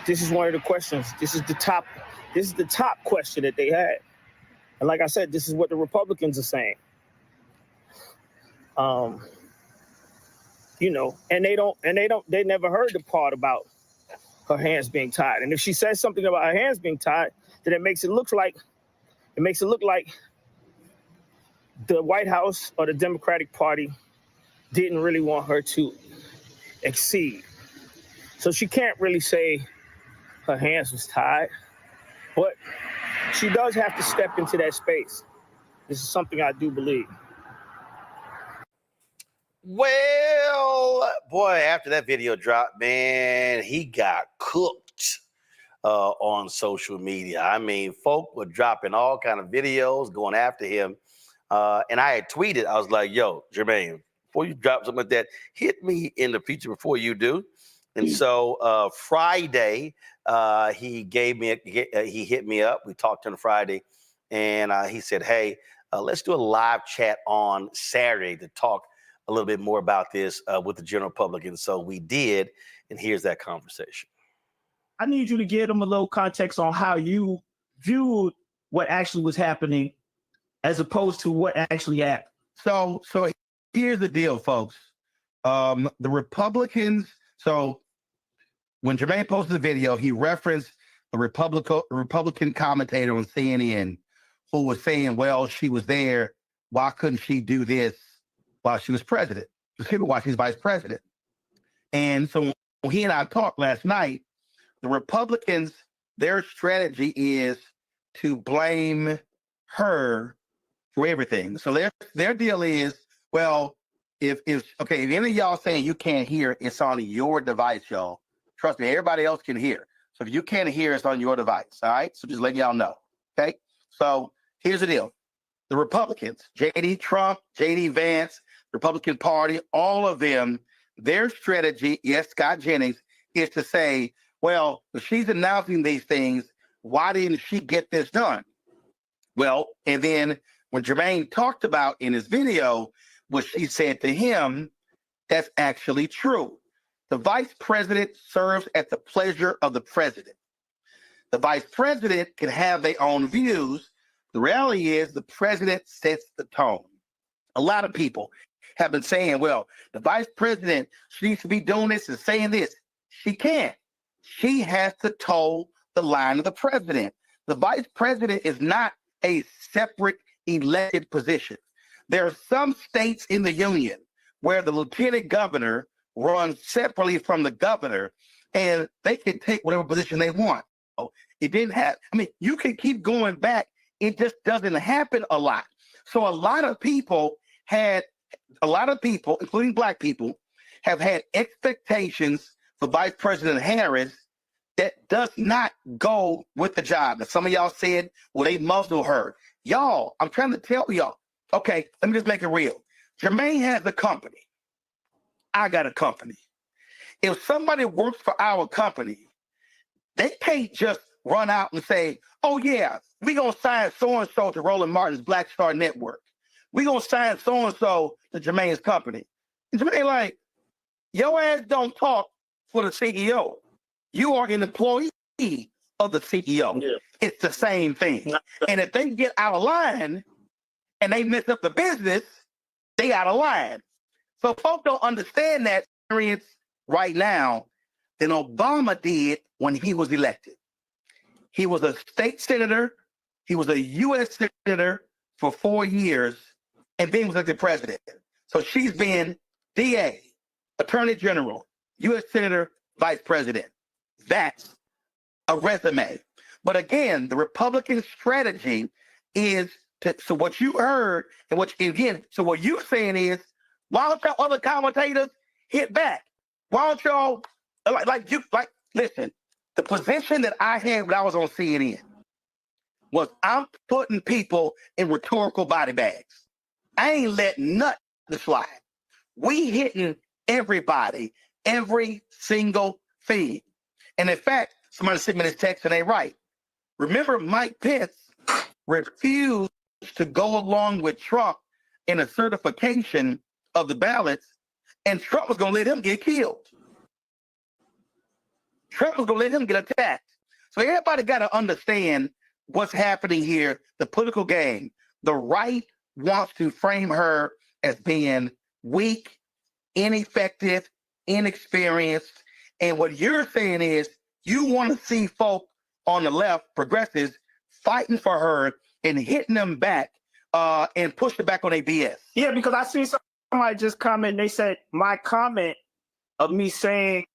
this is one of the questions. This is the top question that they had. And like I said, this is what the Republicans are saying. You know, and they never heard the part about her hands being tied. And if she says something about her hands being tied, then it makes it look like the White House or the Democratic Party didn't really want her to exceed. So she can't really say her hands was tied, but she does have to step into that space. This is something I do believe. Well, boy, after that video dropped, man, he got cooked on social media. I mean, folk were dropping all kind of videos going after him. And I had tweeted, I was like, yo, Jermaine, before you drop something like that, hit me in the feature before you do. And so Friday, he hit me up. We talked on Friday, and he said, hey, let's do a live chat on Saturday to talk a little bit more about this with the general public. And so we did, and here's that conversation. I need you to give them a little context on how you viewed what actually was happening as opposed to what actually happened. So here's the deal, folks. The Republicans, so when Jermaine posted the video, he referenced a Republican commentator on CNN who was saying, well, she was there. Why couldn't she do this while she was president? While she's vice president. And so when he and I talked last night, the Republicans, their strategy is to blame her for everything. So their deal is, well, if any of y'all saying you can't hear, it's on your device, y'all. Trust me, everybody else can hear. So if you can't hear, it's on your device. All right. So just letting y'all know. Okay. So here's the deal. The Republicans, J.D. Trump, J.D. Vance, Republican Party, all of them, their strategy, yes, Scott Jennings, is to say, well, if she's announcing these things, why didn't she get this done? Well, and then when Jermaine talked about in his video, what she said to him, that's actually true. The vice president serves at the pleasure of the president. The vice president can have their own views. The reality is the president sets the tone. A lot of people have been saying, well, the vice president, she needs to be doing this and saying this. She can't. She has to toe the line of the president. The vice president is not a separate elected position. There are some states in the union where the lieutenant governor runs separately from the governor, and they can take whatever position they want. It didn't have, I mean, you can keep going back. It just doesn't happen a lot. So a lot of people, including Black people, have had expectations for Vice President Harris that does not go with the job. Now, some of y'all said, well, they muzzle her. Y'all, I'm trying to tell y'all, okay, let me just make it real. Jermaine has a company. I got a company. If somebody works for our company, they can't just run out and say, oh, yeah, we're going to sign so-and-so to Roland Martin's Black Star Network. We're going to sign so-and-so to Jermaine's company. And Jermaine like, your ass don't talk for the CEO. You are an employee of the CEO. Yeah. It's the same thing. And if they get out of line and they mess up the business, they out of line. So folks don't understand that experience right now than Obama did when he was elected. He was a state senator. He was a U.S. senator for 4 years and then was elected president. So she's been DA, Attorney General, U.S. Senator, Vice President. That's a resume. But again, the Republican strategy is to, so what you heard and what you're saying is, why don't y'all other commentators hit back? Why don't y'all, listen, the position that I had when I was on CNN was I'm putting people in rhetorical body bags. I ain't letting nothing slide. We hitting everybody, every single thing. And in fact, somebody sent me this text and they right. Remember, Mike Pence refused to go along with Trump in a certification of the ballots, and Trump was going to let him get killed. Trump was gonna let him get attacked. So everybody got to understand what's happening here, the political game. The right wants to frame her as being weak, ineffective, inexperienced. And what you're saying is you want to see folk on the left, progressives, fighting for her and hitting them back and pushing back on their BS. Yeah, because I see somebody just comment, they said my comment of me saying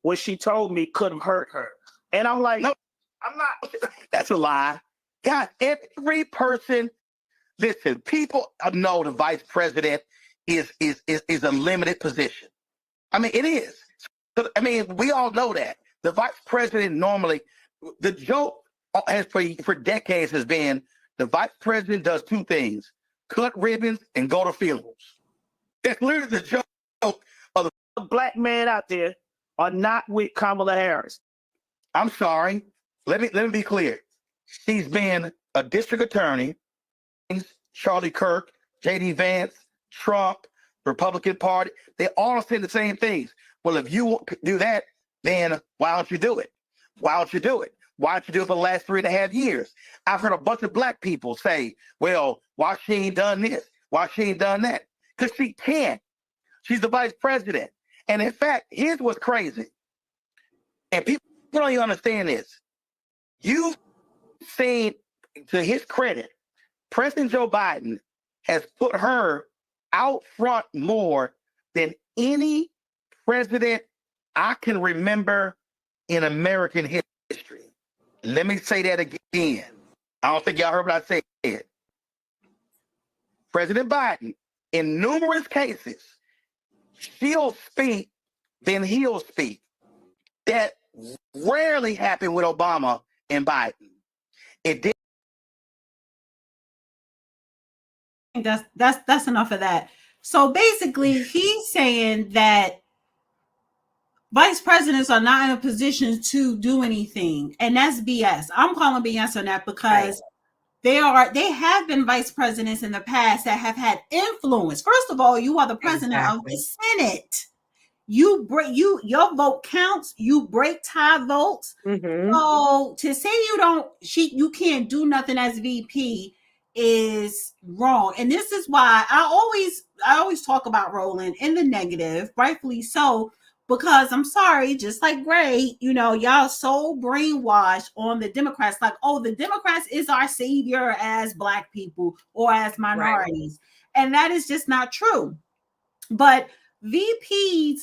what she told me could have hurt her. And I'm like, no, I'm not. That's a lie. God, every person, listen, people know the vice president is a limited position. I mean, it is. So, I mean, we all know that. The vice president normally, the joke has for decades has been the vice president does two things: cut ribbons and go to funerals. That's literally the joke of the black men out there are not with Kamala Harris. I'm sorry. Let me be clear. She's been a district attorney, Charlie Kirk, J.D. Vance, Trump, Republican Party. They all say the same things. Well, if you do that, then why don't you do it? Why don't you do it? Why don't you do it for the last 3.5 years? I've heard a bunch of black people say, well, why she ain't done this? Why she ain't done that? Because she can't. She's the vice president. And in fact, here's what's crazy. And people don't even understand this. You've seen, to his credit, President Joe Biden has put her out front more than any president I can remember in American history. Let me say that again. I don't think y'all heard what I said. President Biden, in numerous cases, she'll speak, then he'll speak. That rarely happened with Obama and Biden. It did. That's enough of that. So basically, he's saying that vice presidents are not in a position to do anything, and that's BS. I'm calling BS on that because they have been vice presidents in the past that have had influence. First of all, you are the president of the Senate. Your vote counts. You break tie votes. So to say you can't do nothing as VP is wrong. And this is why I always talk about Roland in the negative, rightfully so, because I'm sorry, just like Gray, y'all so brainwashed on the Democrats, like, oh, the Democrats is our savior as Black people or as minorities. Right. And that is just not true. But VPs,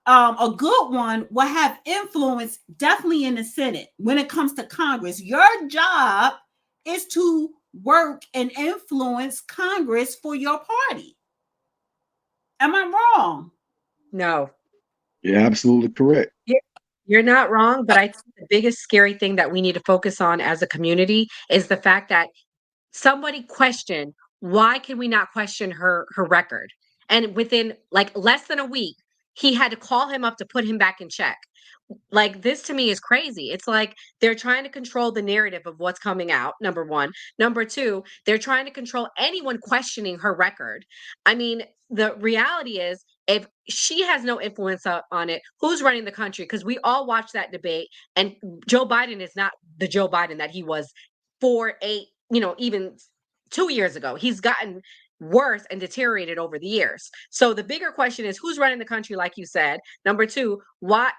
a good one, will have influence definitely in the Senate. When it comes to Congress, your job is to work and influence Congress for your party. Am I wrong? No. Yeah, absolutely correct. You're not wrong, but I think the biggest scary thing that we need to focus on as a community is the fact that somebody questioned, why can we not question her record? And within like less than a week, he had to call him up to put him back in check. Like, this to me is crazy. It's like they're trying to control the narrative of what's coming out, number one. Number two, they're trying to control anyone questioning her record. I mean, the reality is, if she has no influence on it, who's running the country? Because we all watched that debate, and Joe Biden is not the Joe Biden that he was 4, 8, even 2 years ago. He's gotten worse and deteriorated over the years. So the bigger question is, who's running the country, like you said? Number two, why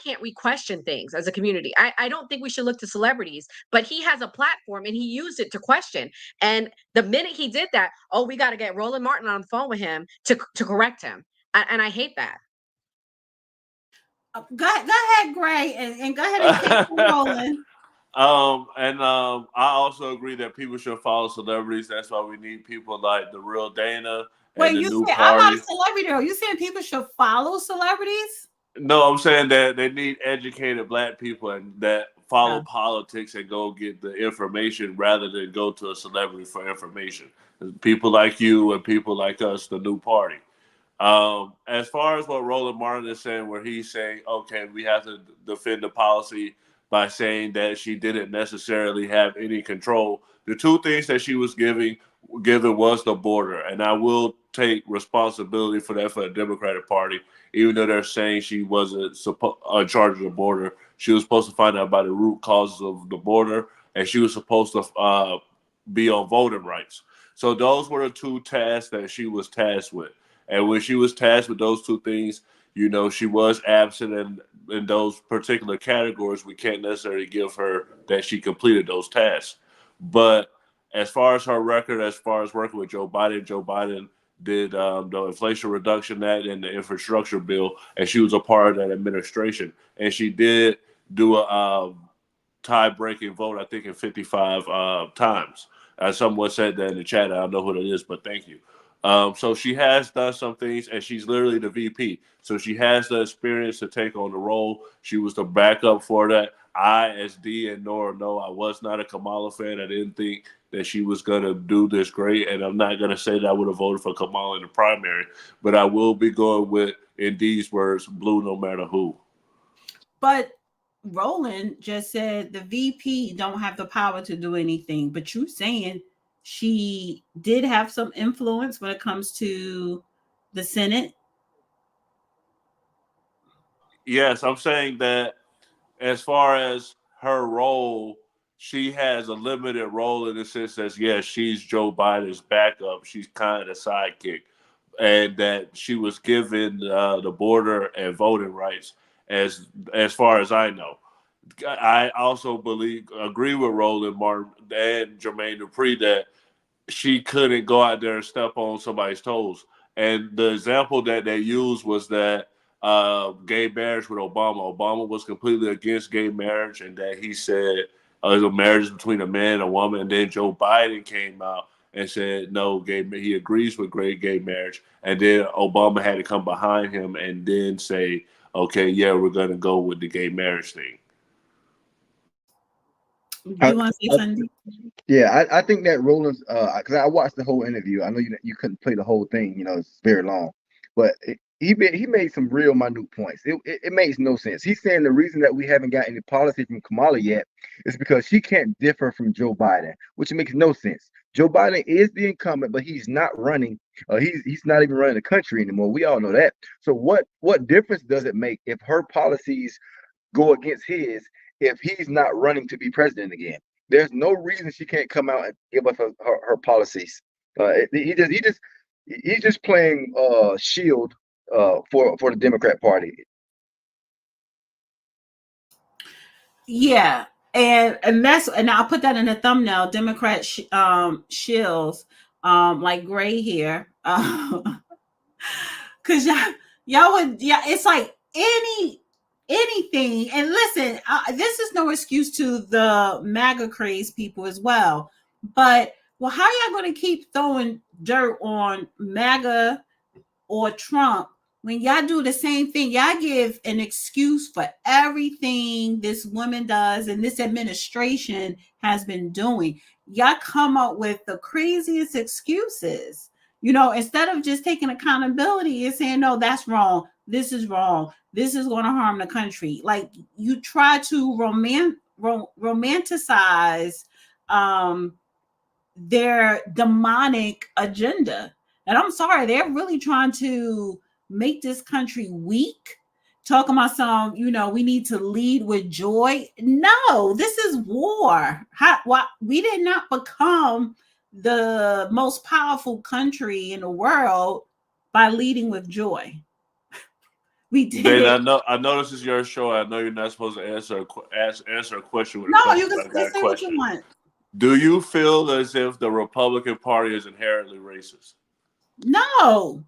can't we question things as a community? I don't think we should look to celebrities, but he has a platform and he used it to question. And the minute he did that, oh, we got to get Roland Martin on the phone with him to correct him. And I hate that. Go ahead, Gray, and go ahead and keep Roland. I also agree that people should follow celebrities. That's why we need people like the real Dana. Wait, and the you new said party. I'm not a celebrity though. You saying people should follow celebrities? No, I'm saying that they need educated Black people and that follow politics and go get the information rather than go to a celebrity for information. People like you and people like us, the new party. As far as what Roland Martin is saying, where he's saying, okay, we have to defend the policy by saying that she didn't necessarily have any control. The two things that she was given was the border, and I will take responsibility for that for the Democratic Party, even though they're saying she wasn't in charge of the border. She was supposed to find out about the root causes of the border, and she was supposed to be on voting rights. So those were the two tasks that she was tasked with. And when she was tasked with those two things, you know, she was absent in those particular categories. We can't necessarily give her that she completed those tasks. But as far as her record, as far as working with Joe Biden did the Inflation Reduction Act and the infrastructure bill, and she was a part of that administration. And she did do a tie-breaking vote, I think, in 55 times. Someone said that in the chat. I don't know who it is, but thank you. So she has done some things, and she's literally the VP. So she has the experience to take on the role. She was the backup for that. I, as D and Nora know, I was not a Kamala fan. I didn't think that she was going to do this great, and I'm not going to say that I would have voted for Kamala in the primary, but I will be going with, in D's words, blue no matter who. But Roland just said the VP don't have the power to do anything, but you saying she did have some influence when it comes to the Senate? Yes, I'm saying that as far as her role, she has a limited role in the sense that, yes, she's Joe Biden's backup. She's kind of the sidekick, and that she was given the border and voting rights as far as I know. I also agree with Roland Martin and Jermaine Dupri that she couldn't go out there and step on somebody's toes. And the example that they used was that gay marriage with Obama. Obama was completely against gay marriage, and that he said the marriage is between a man and a woman. And then Joe Biden came out and said no, he agrees with gay marriage. And then Obama had to come behind him and then say, okay, yeah, we're going to go with the gay marriage thing. Do you want to say something? Yeah, I think that Roland's because I watched the whole interview. I know you couldn't play the whole thing, you know, it's very long, but he made some real minute points. It makes no sense. He's saying the reason that we haven't got any policy from Kamala yet is because she can't differ from Joe Biden, which makes no sense. Joe Biden is the incumbent, but he's not running. He's not even running the country anymore. We all know that. So what difference does it make if her policies go against his if he's not running to be president again? There's no reason she can't come out and give us her policies. He's just playing shield for the Democrat Party. Yeah, and I'll put that in the thumbnail. Democrat shields, like gray here, because y'all would, it's like anything. And listen, this is no excuse to the MAGA craze people as well. But how y'all going to keep throwing dirt on MAGA or Trump when y'all do the same thing? Y'all give an excuse for everything this woman does and this administration has been doing. Y'all come up with the craziest excuses. You know, instead of just taking accountability and saying, no, that's wrong. This is wrong. This is going to harm the country. Like, you try to romanticize their demonic agenda. And I'm sorry, they're really trying to make this country weak. Talking about some, we need to lead with joy. No, this is war. We did not become the most powerful country in the world by leading with joy. We did. Ben, I know this is your show. I know you're not supposed to answer a question with a question. You can say what you want. Do you feel as if the Republican Party is inherently racist? No,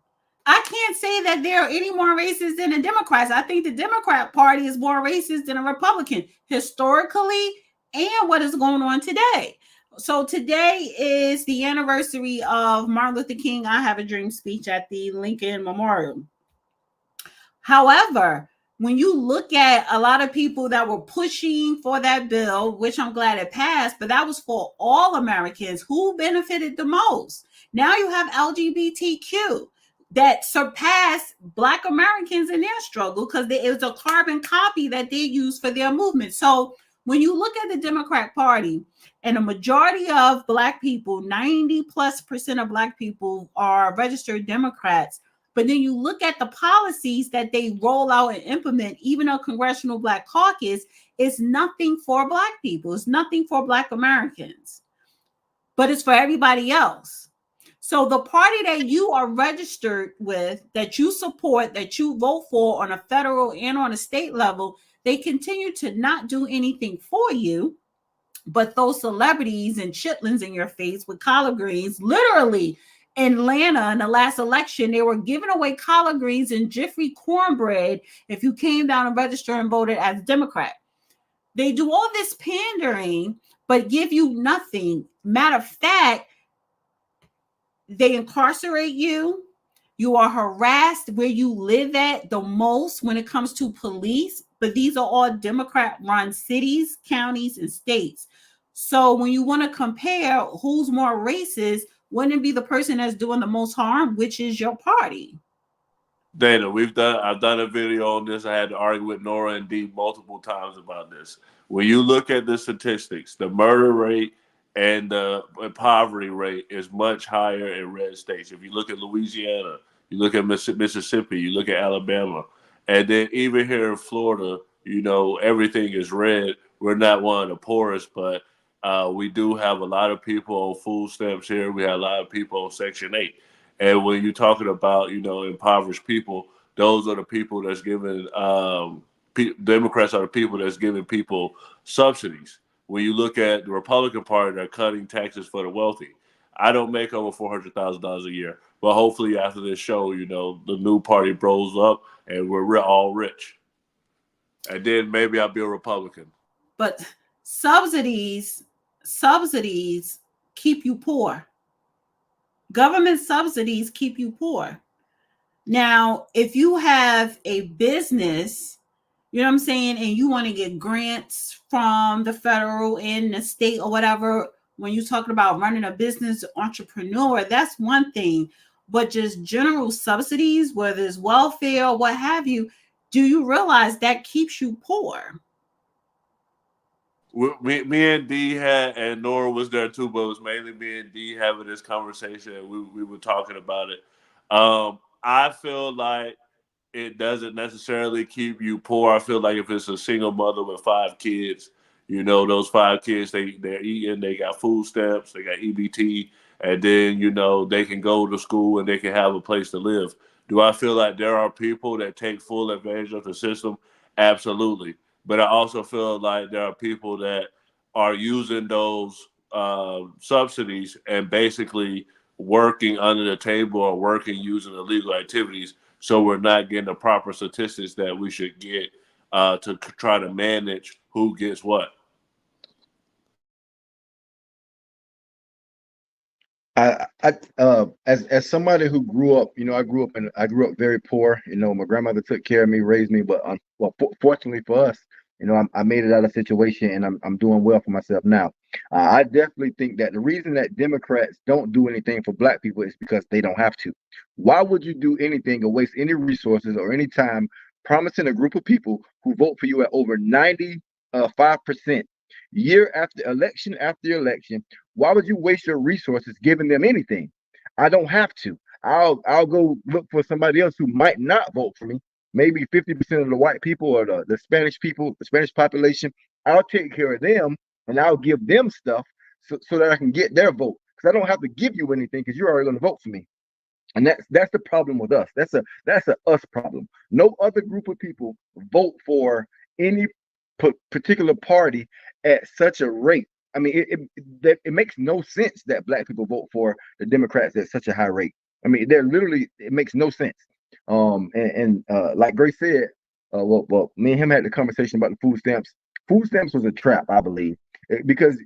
I can't say that they're any more racist than the Democrats. I think the Democrat Party is more racist than a Republican historically, and what is going on today. So today is the anniversary of Martin Luther King I Have a Dream speech at the Lincoln Memorial. However, when you look at a lot of people that were pushing for that bill, which I'm glad it passed, but that was for all Americans, who benefited the most. Now you have LGBTQ that surpassed Black Americans in their struggle because it was a carbon copy that they used for their movement. So when you look at the Democrat Party and a majority of Black people, 90+% of Black people are registered Democrats, but then you look at the policies that they roll out and implement, even a Congressional Black Caucus, it's nothing for Black people. It's nothing for Black Americans, but it's for everybody else. So the party that you are registered with, that you support, that you vote for on a federal and on a state level, they continue to not do anything for you, but those celebrities and chitlins in your face with collard greens. Literally in Atlanta in the last election, they were giving away collard greens and Jiffy cornbread if you came down and registered and voted as a Democrat. They do all this pandering, but give you nothing. Matter of fact, they incarcerate you. You are harassed where you live at the most when it comes to police, but these are all Democrat-run cities, counties, and states. So when you want to compare who's more racist, wouldn't it be the person that's doing the most harm, which is your party? Dana, I've done a video on this. I had to argue with Nora and Dee multiple times about this. When you look at the statistics, the murder rate and the poverty rate is much higher in red states. If you look at Louisiana, you look at Mississippi, you look at Alabama, and then even here in Florida, everything is red. We're not one of the poorest, but we do have a lot of people on food stamps here. We have a lot of people on Section 8. And when you're talking about, impoverished people, those are the people that's giving, Democrats are the people that's giving people subsidies. When you look at the Republican Party, they're cutting taxes for the wealthy. I don't make over $400,000 a year, but hopefully after this show, the new party blows up and we're all rich. And then maybe I'll be a Republican. But subsidies keep you poor. Government subsidies keep you poor. Now, if you have a business, you know what I'm saying, and you want to get grants from the federal and the state or whatever, when you're talking about running a business, entrepreneur, that's one thing. But just general subsidies, whether it's welfare or what have you, do you realize that keeps you poor? Me and Dee and Nora was there too, but it was mainly me and Dee having this conversation. And we were talking about it. I feel like it doesn't necessarily keep you poor. I feel like if it's a single mother with 5 kids, those 5 kids, they're eating, they got food stamps, they got EBT, and then, they can go to school and they can have a place to live. Do I feel like there are people that take full advantage of the system? Absolutely. But I also feel like there are people that are using those subsidies and basically working under the table or working using illegal activities. So we're not getting the proper statistics that we should get to try to manage who gets what. As somebody who grew up, I grew up very poor. My grandmother took care of me, raised me, but fortunately for us, I made it out of the situation, and I'm doing well for myself now. I definitely think that the reason that Democrats don't do anything for Black people is because they don't have to. Why would you do anything or waste any resources or any time promising a group of people who vote for you at over 95% year after election after election? Why would you waste your resources giving them anything? I don't have to. I'll go look for somebody else who might not vote for me. Maybe 50% of the white people or the Spanish people, the Spanish population. I'll take care of them and I'll give them stuff so that I can get their vote. Because I don't have to give you anything because you're already going to vote for me. And that's the problem with us. That's a us problem. No other group of people vote for any particular party at such a rate. I mean, it makes no sense that Black people vote for the Democrats at such a high rate. I mean, it makes no sense. Like Grace said, well, me and him had the conversation about the food stamps. Food stamps was a trap, I believe, because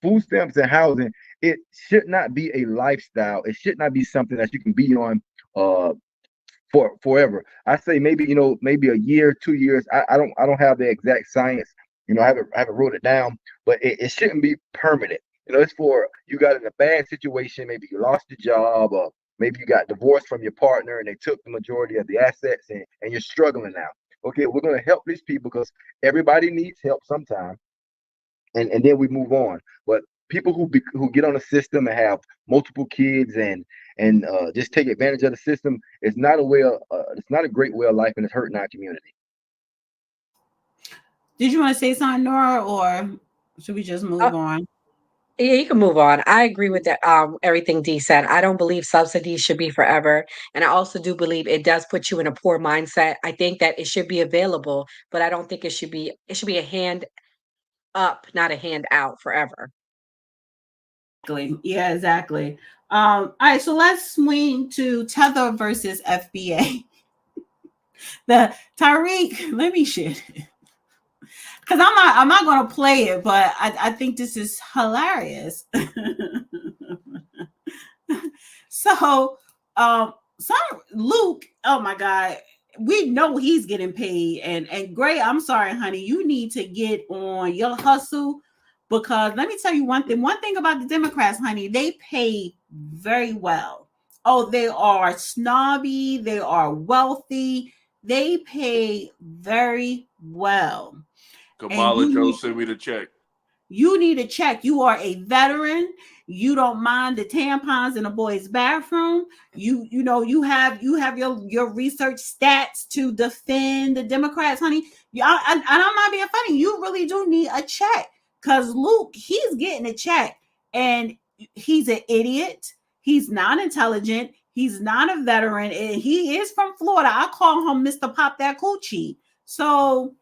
food stamps and housing, it should not be a lifestyle. It should not be something that you can be on for forever. I say maybe a year, 2 years. I don't have the exact science. I haven't wrote it down, but it shouldn't be permanent. It's for you got in a bad situation. Maybe you lost your job, or maybe you got divorced from your partner and they took the majority of the assets, and you're struggling now. Okay, we're going to help these people because everybody needs help sometime. and then we move on. But people who get on the system and have multiple kids and just take advantage of the system, it's not it's not a great way of life, and it's hurting our community. Did you want to say something, Nora, or should we just move on? Yeah, you can move on. I agree with that, everything Dee said. I don't believe subsidies should be forever. And I also do believe it does put you in a poor mindset. I think that it should be available, but I don't think it should be a hand up, not a hand out forever. Exactly. Yeah, exactly. All right, so let's swing to Tether versus FBA. The Tariq, let me share it. Because I'm not gonna play it, but I think this is hilarious. So Luke, oh my God, we know he's getting paid. And Gray, I'm sorry, honey, you need to get on your hustle, because let me tell you one thing about the Democrats, honey, they pay very well. Oh, they are snobby, they are wealthy, they pay very well. Kamala Joe sent me the check. You need a check. You are a veteran. You don't mind the tampons in a boy's bathroom. You know you have your research stats to defend the Democrats, honey. And I'm not being funny. You really do need a check, because Luke, he's getting a check, and he's an idiot. He's not intelligent. He's not a veteran, and he is from Florida. I call him Mr. Pop That Coochie. So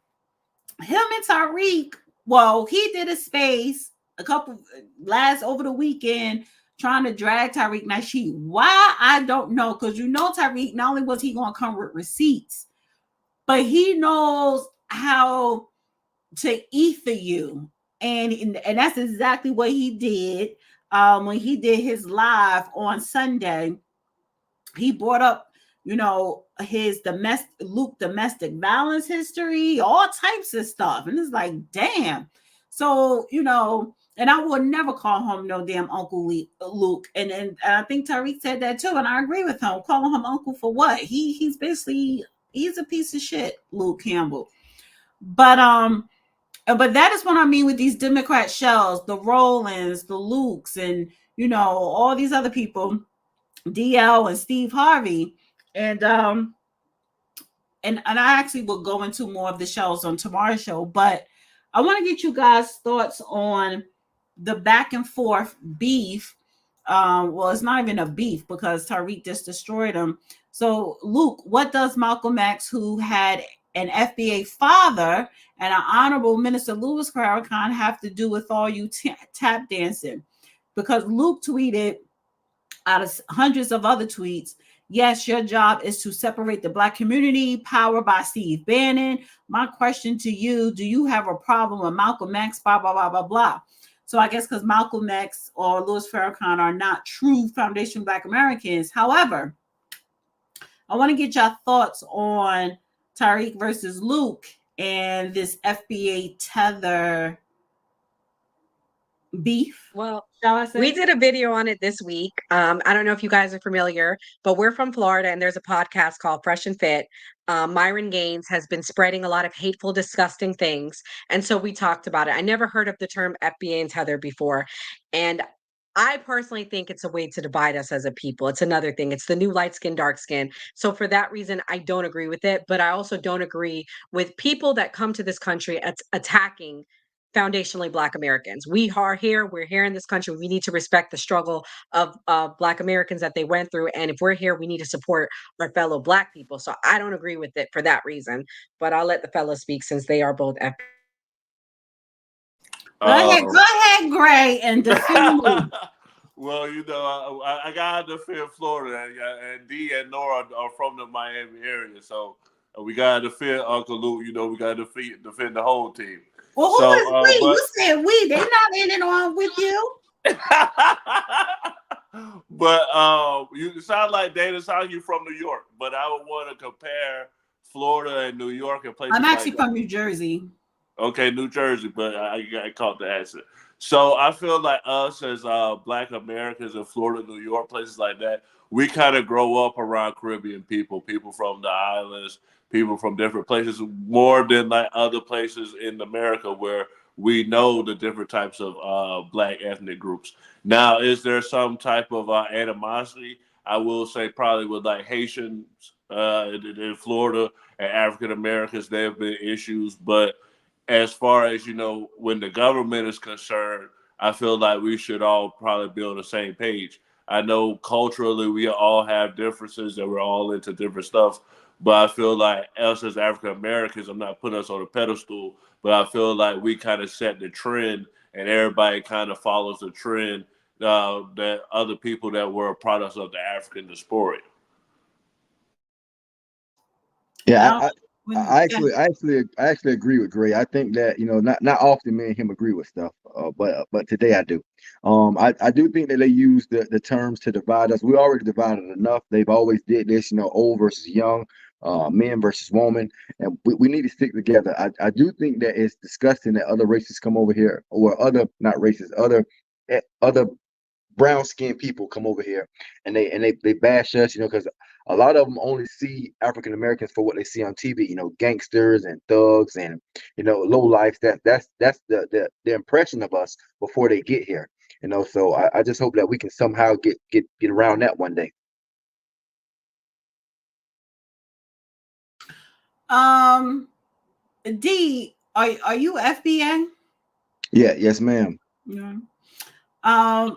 him and Tariq, well, he did a space over the weekend trying to drag Tariq Nasheed. Why? I don't know, because Tariq, not only was he going to come with receipts, but he knows how to ether you. And that's exactly what he did when he did his live on Sunday. He brought up his domestic violence history, all types of stuff. And it's like, damn. So, and I would never call him no damn Uncle Luke. And I think Tariq said that too. And I agree with him. Calling him uncle for what? He's a piece of shit, Luke Campbell. But that is what I mean with these Democrat shells, the Rollins, the Lukes, and all these other people, DL and Steve Harvey. And I actually will go into more of the shows on tomorrow's show, but I want to get you guys' thoughts on the back and forth beef. Well, it's not even a beef, because Tariq just destroyed him. So, Luke, what does Malcolm X, who had an FBA father and an honorable Minister Louis Farrakhan, have to do with all you tap dancing? Because Luke tweeted, out of hundreds of other tweets, yes, your job is to separate the Black community, powered by Steve Bannon. My question to you, do you have a problem with Malcolm X, blah, blah, blah, blah, blah. So I guess because Malcolm X or Louis Farrakhan are not true foundation Black Americans. However, I want to get your thoughts on Tariq versus Luke and this FBA tether beef. Well, shall I say? We did a video on it this week. I don't know if you guys are familiar, but we're from Florida, and there's a podcast called Fresh and Fit. Myron Gaines has been spreading a lot of hateful, disgusting things. And so we talked about it. I never heard of the term FBA and tether before. And I personally think it's a way to divide us as a people. It's another thing. It's the new light skin, dark skin. So for that reason, I don't agree with it. But I also don't agree with people that come to this country attacking foundationally Black Americans. We're here in this country. We need to respect the struggle of Black Americans that they went through. And if we're here, we need to support our fellow Black people. So I don't agree with it for that reason, but I'll let the fellows speak since they are both F. Go ahead, Gray, and defend me. Well, I got to defend Florida, and Dee and Nora are from the Miami area, so we got to defend Uncle Luke. We got to defend the whole team. Well, who is we? You said we. They're not in and on with you. But you sound like Dana. Sound you from New York? But I would want to compare Florida and New York and places. I'm actually like from New Jersey. Okay, New Jersey, but I caught the accent. So I feel like us as Black Americans in Florida, New York, places like that, we kind of grow up around Caribbean people from the islands, people from different places, more than like other places in America where we know the different types of Black ethnic groups. Now, is there some type of animosity? I will say probably with like Haitians in Florida and African Americans, there have been issues. But as far as, you know, when the government is concerned, I feel like we should all probably be on the same page. I know culturally we all have differences and we're all into different stuff. But I feel like us as African Americans, I'm not putting us on a pedestal, but I feel like we kind of set the trend and everybody kind of follows the trend that other people that were products of the African diaspora. Yeah, I actually agree with Gray. I think that, you know, not often me and him agree with stuff, but today I do. I do think that they use the terms to divide us. We already divided enough. They've always did this, you know, old versus young, men versus woman, and we need to stick together. I do think that it's disgusting that other races come over here, or not races, other brown skinned people come over here and they bash us, you know, because a lot of them only see African Americans for what they see on TV, you know, gangsters and thugs and, you know, low life. That's the impression of us before they get here, you know. So I just hope that we can somehow get around that one day. D, are you FBA? Yeah, yes, ma'am. Yeah.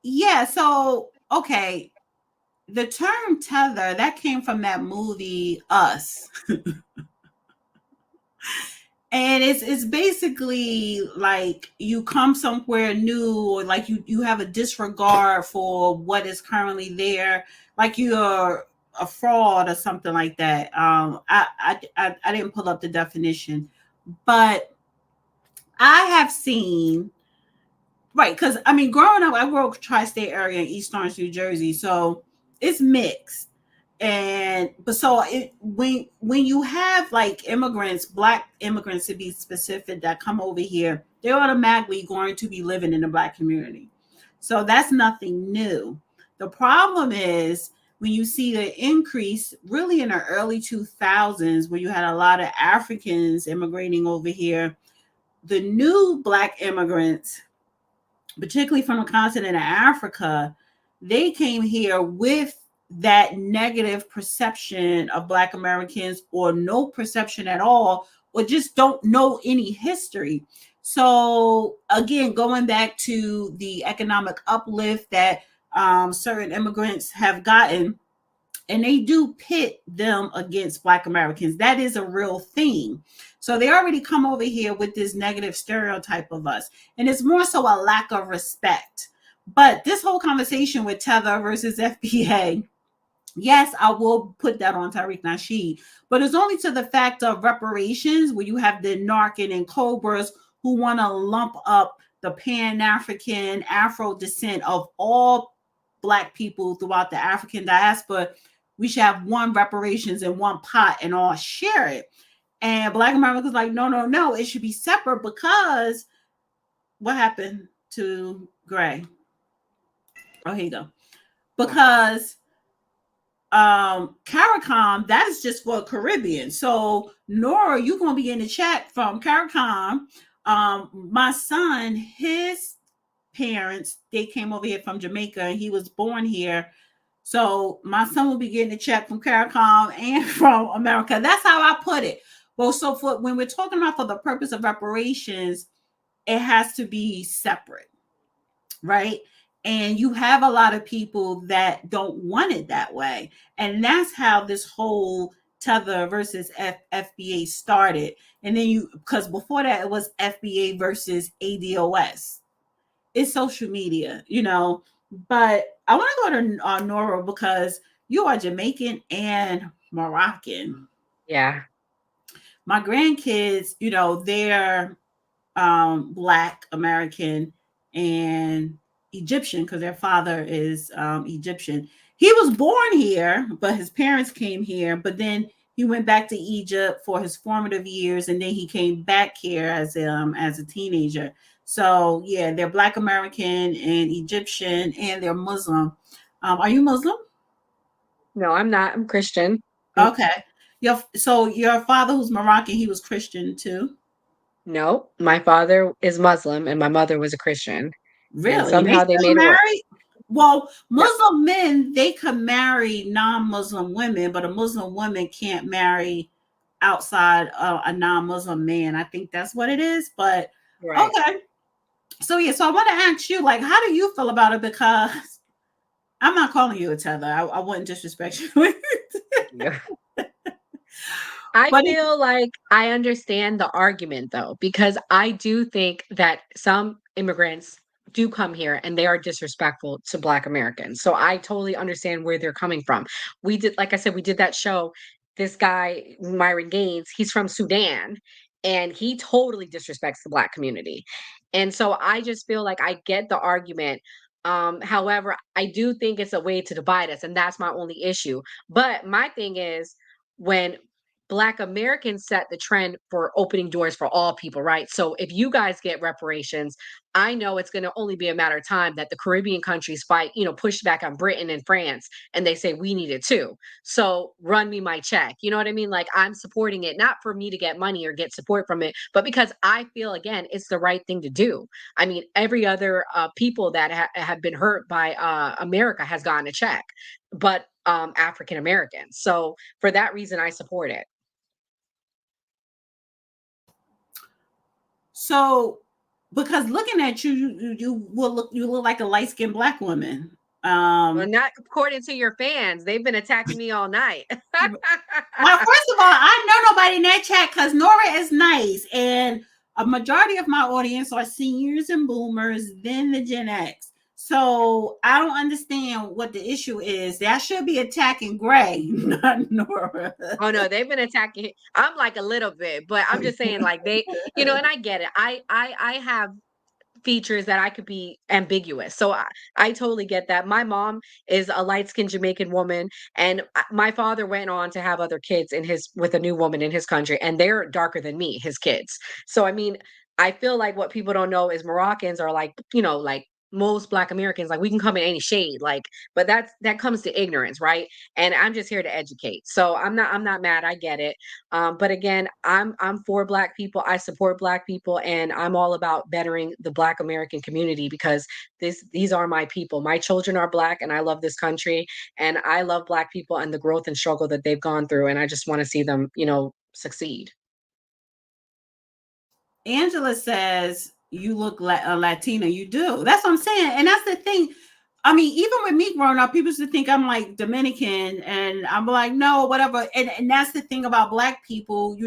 Yeah, so okay. The term tether, that came from that movie Us. And it's basically like you come somewhere new, or like you have a disregard for what is currently there, like you're a fraud or something like that. I didn't pull up the definition, but I have seen, right, because I mean, growing up, I grew up tri-state area in East Orange, New Jersey, so it's mixed. But so when you have like immigrants, Black immigrants to be specific, that come over here, they're automatically going to be living in the Black community. So that's nothing new. The problem is when you see the increase really in the early 2000s, where you had a lot of Africans immigrating over here, the new Black immigrants, particularly from the continent of Africa, they came here with that negative perception of Black Americans, or no perception at all, or just don't know any history. So again, going back to the economic uplift that certain immigrants have gotten, and they do pit them against Black Americans. That is a real thing. So they already come over here with this negative stereotype of us. And it's more so a lack of respect. But this whole conversation with Tether versus FBA, yes, I will put that on Tariq Nasheed, but it's only to the fact of reparations, where you have the Narcan and Cobras who want to lump up the Pan-African Afro descent of all Black people throughout the African diaspora. We should have one reparations in one pot and all share it. And Black Americans like, no, it should be separate, because what happened to Gray? Oh, here you go. Because CARICOM, that is just for Caribbean. So Nora, you're gonna be in the chat from CARICOM. My son, his parents, they came over here from Jamaica, and he was born here. So my son will be getting a check from CARICOM and from America. That's how I put it. Well, so for when we're talking about for the purpose of reparations, it has to be separate, right? And you have a lot of people that don't want it that way. And that's how this whole Tether versus FBA started. And then because before that, it was FBA versus ADOS. It's social media, you know. But I want to go to Nora, because you are Jamaican and Moroccan. Yeah. My grandkids, you know, they're Black American and Egyptian, because their father is Egyptian. He was born here, but his parents came here, but then he went back to Egypt for his formative years, and then he came back here as a teenager. So yeah, they're Black American and Egyptian, and they're Muslim. Are you Muslim? No, I'm not. I'm Christian. Okay. So your father, who's Moroccan, he was Christian too? No, my father is Muslim and my mother was a Christian. And Really? somehow they still made it work. marry? Well, Muslim men, they can marry non-Muslim women, but a Muslim woman can't marry outside a non-Muslim man. I think that's what it is. But Right. okay. So yeah, so I want to ask you, like, how do you feel about it? Because I'm not calling you a tether. I wouldn't disrespect you. Yeah. I But feel like I understand the argument though, because I do think that some immigrants do come here and they are disrespectful to Black Americans. So I totally understand where they're coming from. We did, like I said, we did that show. This guy, Myron Gaines, he's from Sudan and he totally disrespects the Black community. And so I just feel like I get the argument. However, I do think it's a way to divide us, and that's my only issue. But my thing is, when Black Americans set the trend for opening doors for all people, right? So if you guys get reparations, I know it's going to only be a matter of time that the Caribbean countries fight, push back on Britain and France, and they say we need it too. So run me my check. You know what I mean? Like, I'm supporting it, not for me to get money or get support from it, but because I feel, again, it's the right thing to do. I mean, every other people that have been hurt by America has gotten a check, but African Americans. So for that reason, I support it. so, because looking at you, you look like a light-skinned Black woman. Well, not according to your fans. They've been attacking me all night. Well, first of all, I know nobody in that chat because Nora is nice, and a majority of my audience are seniors and boomers, then the Gen X. So I don't understand what the issue is. That should be attacking Gray, not Nora. Oh no, they've been attacking. I'm like a little bit, but I'm just saying, like, they, and I get it. I have features that I could be ambiguous. So I totally get that. My mom is a light-skinned Jamaican woman, and my father went on to have other kids with a new woman in his country, and they're darker than me, his kids. So I mean, I feel like what people don't know is Moroccans are like, like most Black Americans, like, we can come in any shade, like, but that comes to ignorance, right? And I'm just here to educate. So I'm not mad. I get it. But again, I'm for Black people. I support Black people, and I'm all about bettering the Black American community because these are my people. My children are Black, and I love this country, and I love Black people and the growth and struggle that they've gone through, and I just want to see them, succeed. Angela says you look like a Latina. You do. That's what I'm saying. And that's the thing. I mean, even with me growing up, people used to think I'm like Dominican, and I'm like, no, whatever. And that's the thing about Black people,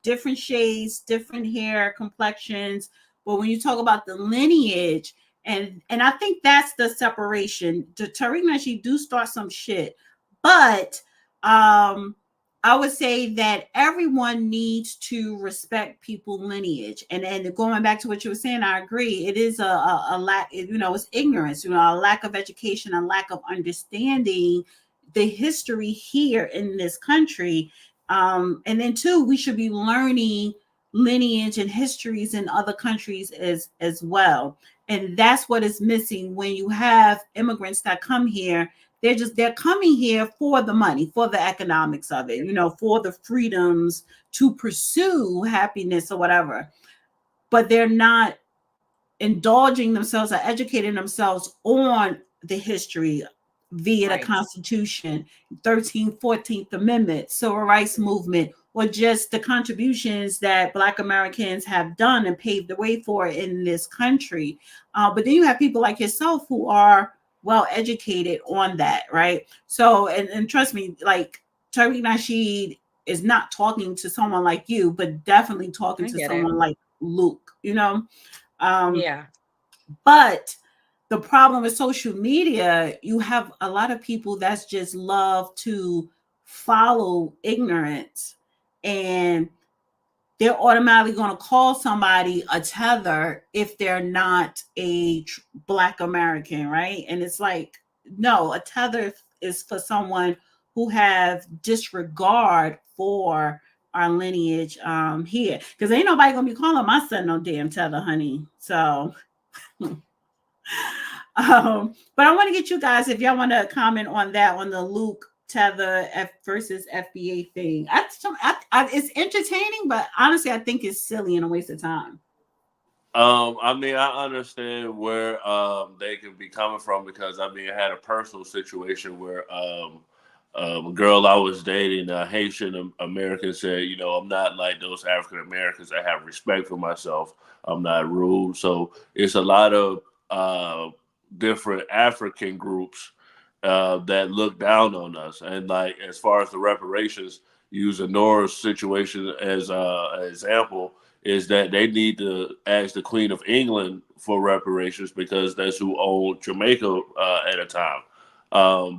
different shades, different hair, complexions. But when you talk about the lineage, and I think that's the separation. Tariq and she do start some shit, but I would say that everyone needs to respect people's lineage. And going back to what you were saying, I agree. It is a lack, it's ignorance, a lack of education, a lack of understanding the history here in this country. And then too, we should be learning lineage and histories in other countries as well. And that's what is missing when you have immigrants that come here. They're coming here for the money, for the economics of it, for the freedoms to pursue happiness or whatever. But they're not indulging themselves or educating themselves on the history via the Constitution, 13th, 14th Amendment, Civil Rights Movement, or just the contributions that Black Americans have done and paved the way for in this country. But then you have people like yourself who are well educated on that, right? So, and trust me, like Tariq Nasheed is not talking to someone like you, but definitely talking to someone like Luke, Yeah. But the problem with social media, you have a lot of people that's just love to follow ignorance, and they're automatically going to call somebody a tether if they're not a Black American, right? And it's like, no, a tether is for someone who have disregard for our lineage here, because ain't nobody gonna be calling my son no damn tether, honey. So but I want to get you guys, if y'all want to comment on that, on the Luke tether versus FBA thing. It's entertaining, but honestly, I think it's silly and a waste of time. I mean, I understand where they can be coming from because I mean, I had a personal situation where a girl I was dating, a Haitian American, said, you know, I'm not like those African Americans. I have respect for myself. I'm not rude. So it's a lot of different African groups that look down on us. And like as far as the reparations, using Nora's situation as an example, is that they need to ask the Queen of England for reparations because that's who owned Jamaica at a time.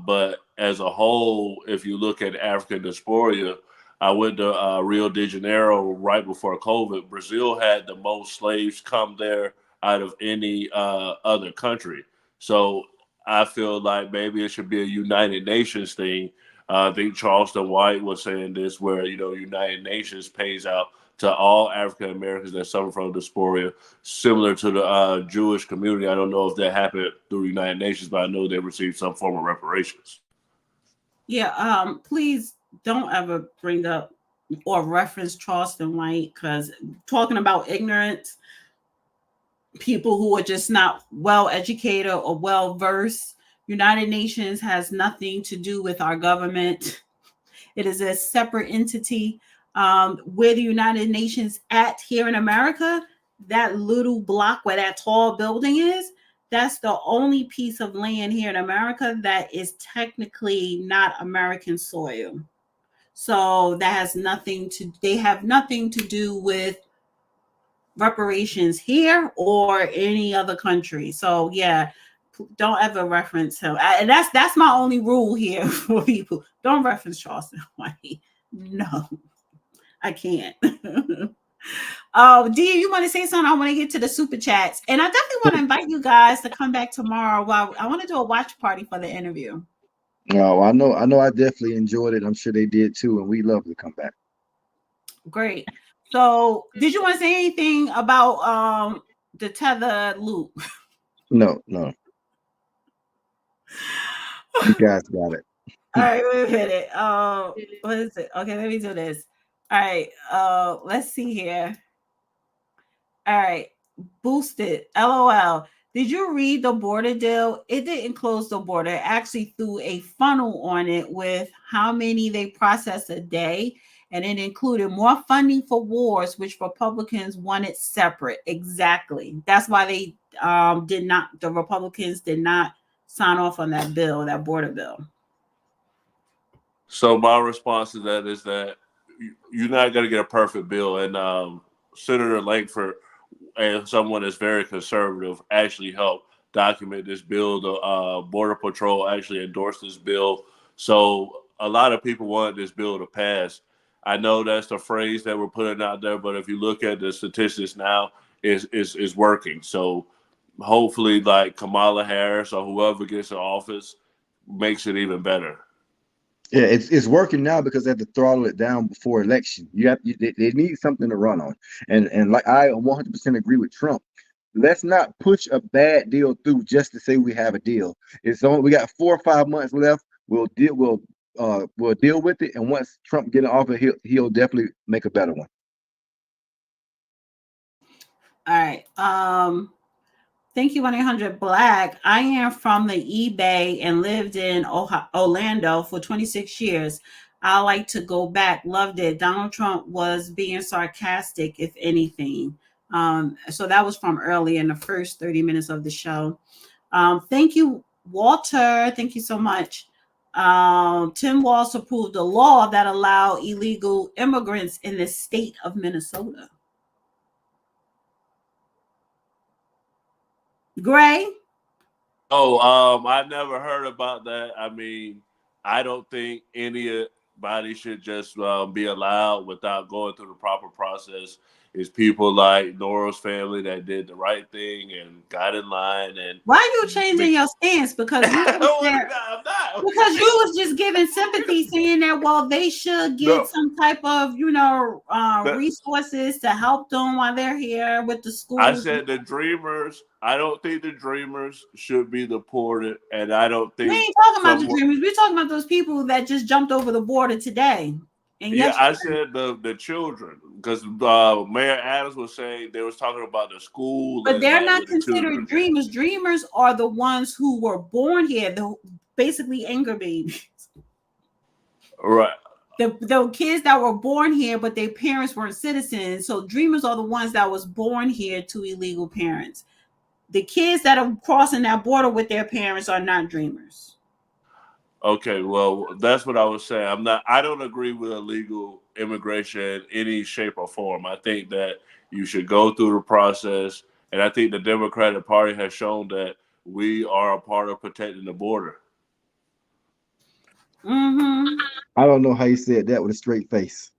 But as a whole, if you look at African diaspora, I went to Rio de Janeiro right before COVID. Brazil had the most slaves come there out of any other country. So I feel like maybe it should be a United Nations thing. I think Charleston White was saying this, where you know United Nations pays out to all African Americans that suffer from dysphoria, similar to the Jewish community. I don't know if that happened through United Nations, but I know they received some form of reparations. Yeah, please don't ever bring up or reference Charleston White, because talking about ignorance, people who are just not well educated or well versed. United Nations has nothing to do with our government. It is a separate entity. Where the United Nations at here in America, that little block where that tall building is, that's the only piece of land here in America that is technically not American soil. So that has nothing to, they have nothing to do with reparations here or any other country. So yeah, don't ever reference him. And that's my only rule here for people. Don't reference Charleston White. No, I can't. D, you want to say something? I want to get to the super chats, and I definitely want to invite you guys to come back tomorrow. While I want to do a watch party for the interview. Oh, I know. I definitely enjoyed it. I'm sure they did too, and we love to come back. Great. So, did you want to say anything about the tether loop? No. You guys got it. All right, wait a minute. What is it? Okay, let me do this. All right. Let's see here. All right. Boosted. LOL. Did you read the border deal? It didn't close the border. It actually threw a funnel on it with how many they process a day. And it included more funding for wars, which Republicans wanted separate. Exactly. That's why they the Republicans did not sign off on that bill, that border bill. So my response to that is that you're not going to get a perfect bill. And Senator Langford and someone that's very conservative actually helped document this bill. The Border Patrol actually endorsed this bill. So a lot of people wanted this bill to pass. I know that's the phrase that we're putting out there, but if you look at the statistics now, it's working. So hopefully, like Kamala Harris or whoever gets in office makes it even better. Yeah, it's working now because they have to throttle it down before election. They need something to run on, and like I 100% agree with Trump. Let's not push a bad deal through just to say we have a deal. It's only we got 4 or 5 months left. We'll deal with it, and once Trump get in office, he'll definitely make a better one. All right. Thank you, 1-800 Black. I am from the eBay and lived in Orlando for 26 years. I like to go back. Loved it. Donald Trump was being sarcastic, if anything. So that was from early in the first 30 minutes of the show. Thank you, Walter. Thank you so much. Tim Walz approved a law that allowed illegal immigrants in the state of Minnesota. Gray? Oh, I never heard about that. I mean, I don't think anybody should just be allowed without going through the proper process. It's people like Nora's family that did the right thing and got in line. And why are you changing your stance? Because you I'm not. because you was just giving sympathy, saying that they should get some type of resources to help them while they're here with the school. I said the dreamers. I don't think the dreamers should be deported, and I don't think we ain't talking about the dreamers. We're talking about those people that just jumped over the border today. And I said the children, because Mayor Adams was saying they was talking about the school, but they're not considered dreamers. Dreamers are the ones who were born here, basically anger babies. Right. The kids that were born here, but their parents weren't citizens. So dreamers are the ones that was born here to illegal parents. The kids that are crossing that border with their parents are not dreamers. Okay, well, that's what I was saying. I don't agree with illegal immigration in any shape or form. I think that you should go through the process, and I think the Democratic Party has shown that we are a part of protecting the border. Mm-hmm. I don't know how you said that with a straight face.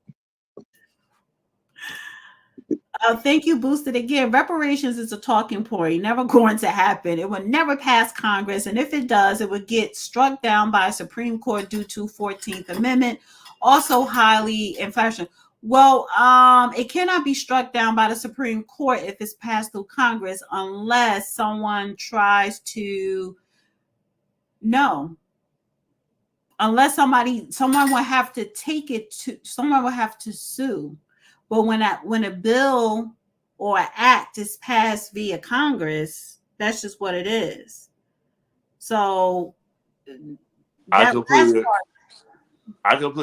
Thank you, Boosted again. Reparations is a talking point, never going to happen. It will never pass Congress, and if it does, it would get struck down by Supreme Court due to 14th Amendment. Also highly inflationary. Well, it cannot be struck down by the Supreme Court if it's passed through Congress unless someone tries to unless someone will have to take it to, someone will have to sue. But when a bill or an act is passed via Congress, that's just what it is. So I completely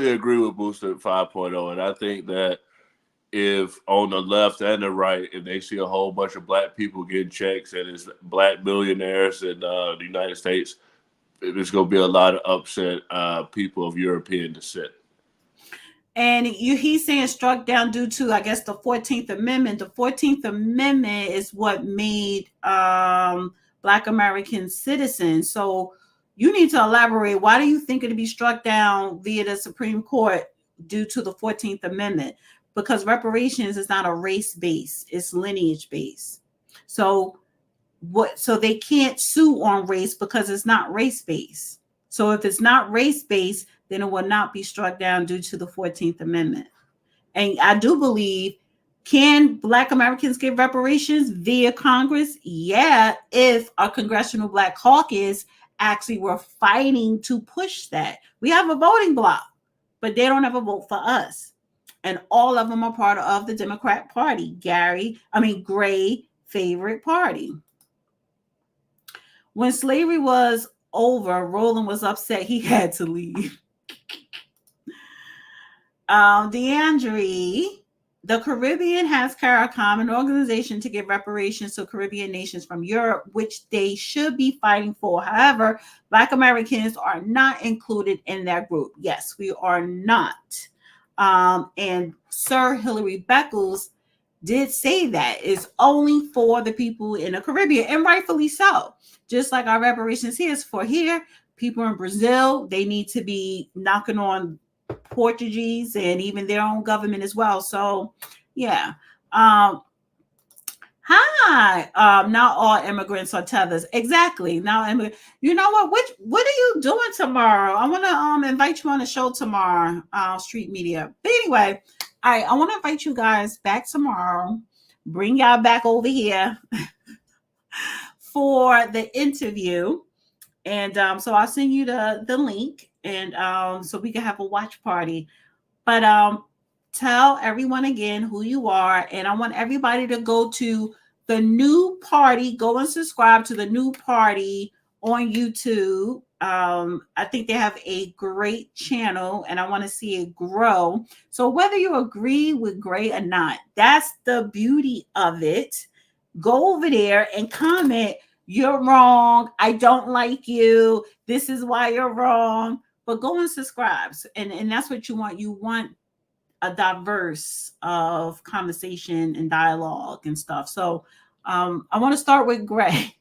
agree with Booster 5.0, and I think that if on the left and the right, if they see a whole bunch of black people getting checks and it's black millionaires in the United States, there's going to be a lot of upset people of European descent. And he's saying struck down due to, I guess, the 14th Amendment. The 14th Amendment is what made Black American citizens. So you need to elaborate. Why do you think it'll be struck down via the Supreme Court due to the 14th Amendment? Because reparations is not a race-based, it's lineage-based. So they can't sue on race because it's not race-based. So if it's not race-based, then it will not be struck down due to the 14th Amendment. And I do believe, can Black Americans get reparations via Congress? Yeah, if a Congressional Black Caucus actually were fighting to push that. We have a voting bloc, but they don't have a vote for us. And all of them are part of the Democrat Party. Gray favorite party. When slavery was over, Roland was upset he had to leave. DeAndre, the Caribbean has CARICOM, an organization to give reparations to Caribbean nations from Europe, which they should be fighting for. However, Black Americans are not included in that group. Yes, we are not. And Sir Hillary Beckles did say that it's only for the people in the Caribbean, and rightfully so. Just like our reparations here is for here, people in Brazil, they need to be knocking on Portuguese and even their own government as well. So yeah. Hi. Not all immigrants are tethers. Exactly. Now, you know what? What are you doing tomorrow? I want to invite you on the show tomorrow, Street Media. But anyway, I want to invite you guys back tomorrow. Bring y'all back over here for the interview. And so I'll send you the link, and so we can have a watch party. But tell everyone again who you are, and I want everybody to go to the new party. Go and subscribe to the new party on YouTube. I think they have a great channel, and I want to see it grow. So whether you agree with Gray or not, that's the beauty of it. Go over there and comment. You're wrong. I don't like you. This is why you're wrong. But go and subscribe. And that's what you want. You want a diverse of conversation and dialogue and stuff. So I want to start with Gray.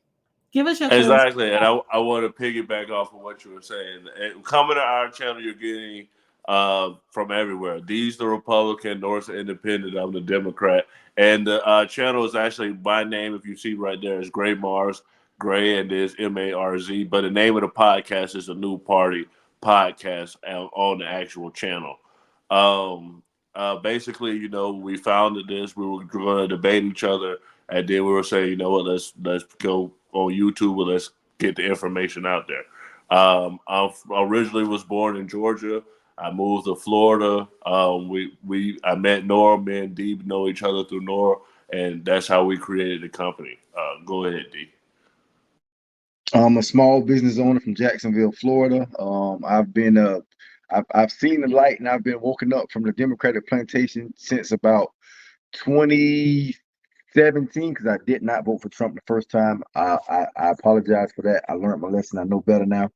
Give us your Exactly. And I want to piggyback off of what you were saying. And coming to our channel, you're getting from everywhere. D's the Republican, North's the Independent, I'm the Democrat. And the channel is actually, my name, if you see right there, is Gray Mars. Gray, and there's MARZ. But the name of the podcast is a New Party podcast on the actual channel. Basically, you know, we founded this. We were going to debate each other, and then we were saying, you know what, let's go on YouTube and let's get the information out there. I originally was born in Georgia. I moved to Florida. I met Nora. Me and Dee know each other through Nora, and that's how we created the company. Go ahead, Dee. I'm a small business owner from Jacksonville, Florida. I've seen the light, and I've been woken up from the Democratic plantation since about 2017 because I did not vote for Trump the first time. I apologize for that. I learned my lesson. I know better now.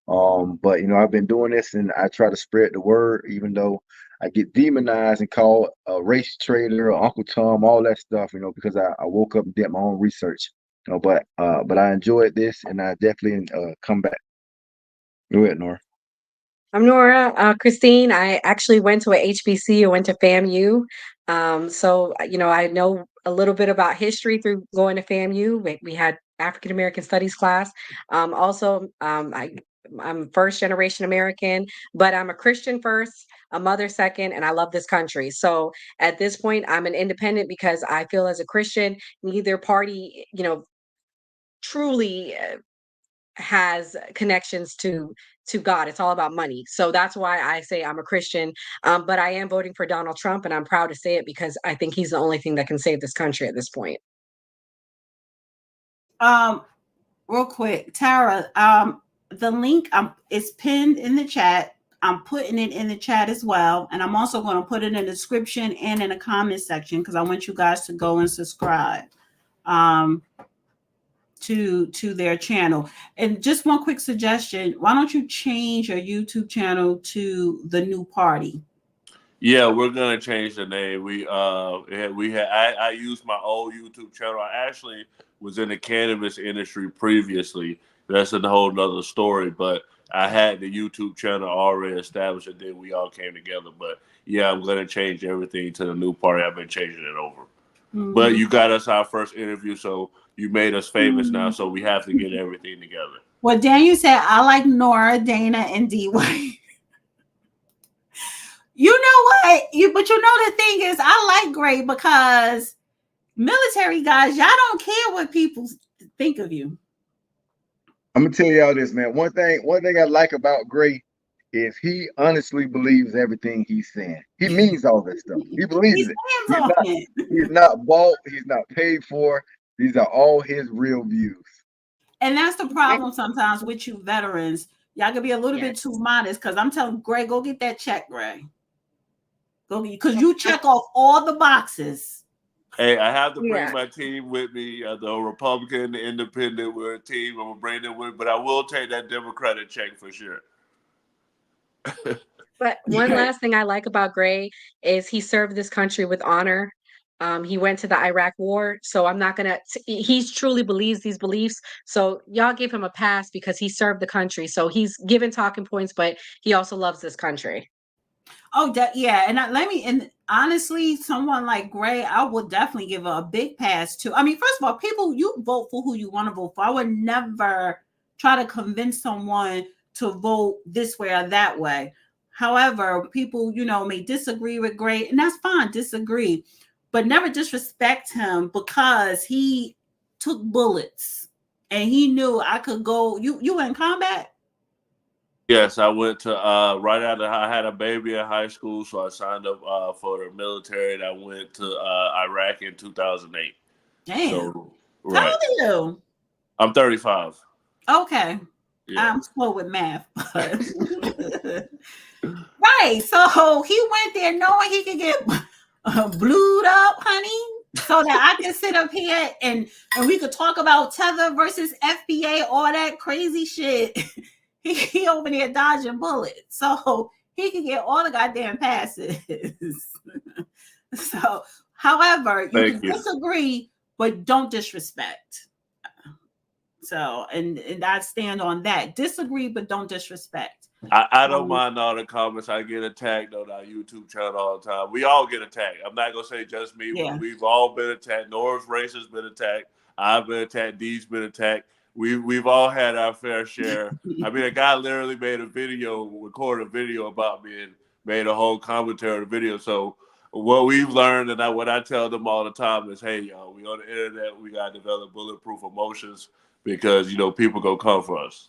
But you know, I've been doing this, and I try to spread the word, even though I get demonized and called a race traitor or Uncle Tom, all that stuff. You know, because I woke up and did my own research. You know, but I enjoyed this, and I definitely come back. Go ahead, Nora. I'm Nora. Christine, I actually went to a HBCU, went to FAMU. So, you know, I know a little bit about history through going to FAMU. We had African American Studies class. I'm first generation American, but I'm a Christian first, a mother second, and I love this country. So at this point, I'm an independent because I feel as a Christian, neither party, you know, truly has connections to God. It's all about money. So that's why I say I'm a Christian. But I am voting for Donald Trump, and I'm proud to say it because I think he's the only thing that can save this country at this point. Real quick, Tara, the link is pinned in the chat. I'm putting it in the chat as well, and I'm also going to put it in the description and in the comment section because I want you guys to go and subscribe to their channel. And just one quick suggestion: why don't you change your YouTube channel to The New Party? Yeah, we're gonna change the name. I used my old YouTube channel. I actually was in the cannabis industry previously. That's a whole nother story. But I had the YouTube channel already established, and then we all came together. But yeah, I'm gonna change everything to The New Party. I've been changing it over. Mm-hmm. But you got us our first interview, so you made us famous now. So we have to get everything together. Well, Daniel said I like Nora, Dana, and D. White. You know what? But you know the thing is, I like Gray because military guys, y'all don't care what people think of you. I'm gonna tell y'all this, man. One thing I like about Gray is he honestly believes everything he's saying. He means all this stuff. He believes it. He's not bought. He's not paid for. These are all his real views. And that's the problem sometimes with you veterans. Y'all can be a little bit too modest because I'm telling Gray, go get that check, Gray. Go because you check off all the boxes. Hey, I have to bring my team with me. The Republican, the Independent, we're a team. I'm gonna bring them with, but I will take that Democratic check for sure. But one last thing I like about Gray is he served this country with honor. He went to the Iraq war, so I'm not gonna. He truly believes these beliefs. So y'all give him a pass because he served the country. So he's given talking points, but he also loves this country. Oh, yeah, and honestly, someone like Gray, I would definitely give a big pass to. I mean, first of all, people, you vote for who you want to vote for. I would never try to convince someone to vote this way or that way. However, people, you know, may disagree with Gray, and that's fine, disagree, but never disrespect him because he took bullets and he knew I could go. You were in combat? Yes, I went to right after I had a baby in high school, so I signed up for the military, and I went to Iraq in 2008. Damn. So, How old are you? I'm 35. Okay. Yeah. I'm slow with math. Right. So he went there knowing he could get blued up, honey, so that I can sit up here and we could talk about tether versus FBA, all that crazy shit. He over there dodging bullets, so he can get all the goddamn passes. So, however, you can disagree, but don't disrespect. So, and I stand on that. Disagree, but don't disrespect. I don't mind all the comments. I get attacked on our YouTube channel all the time. We all get attacked. I'm not gonna say just me. Yeah. We've all been attacked. Nora's race has been attacked. I've been attacked. Dee's been attacked. We've all had our fair share. I mean, a guy literally recorded a video about me and made a whole commentary on the video. So what we've learned, and what I tell them all the time is, hey, y'all, we on the internet. We gotta develop bulletproof emotions because people gonna come for us.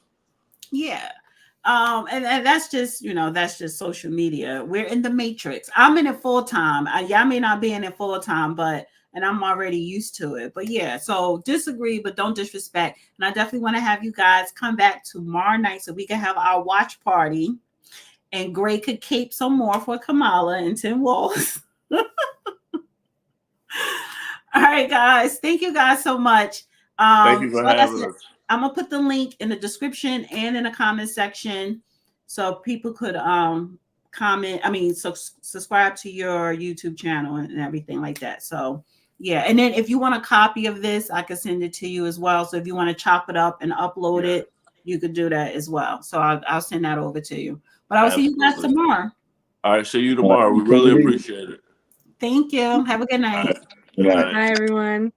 Yeah. And that's just, that's just social media. We're in the matrix. I'm in it full time. Y'all may not be in it full time, and I'm already used to it. But yeah, so disagree, but don't disrespect. And I definitely want to have you guys come back tomorrow night so we can have our watch party and Gray could cape some more for Kamala and Tim Walls. All right, guys. Thank you guys so much. Thank you for having us. I'm gonna put the link in the description and in the comment section so people could subscribe to your YouTube channel and everything like that. So yeah, and then if you want a copy of this, I can send it to you as well. So if you want to chop it up and upload it, you could do that as well. So I'll send that over to you. But I will see you guys tomorrow. All right, see you tomorrow. We really appreciate it. Thank you. Have a good night. Bye, everyone.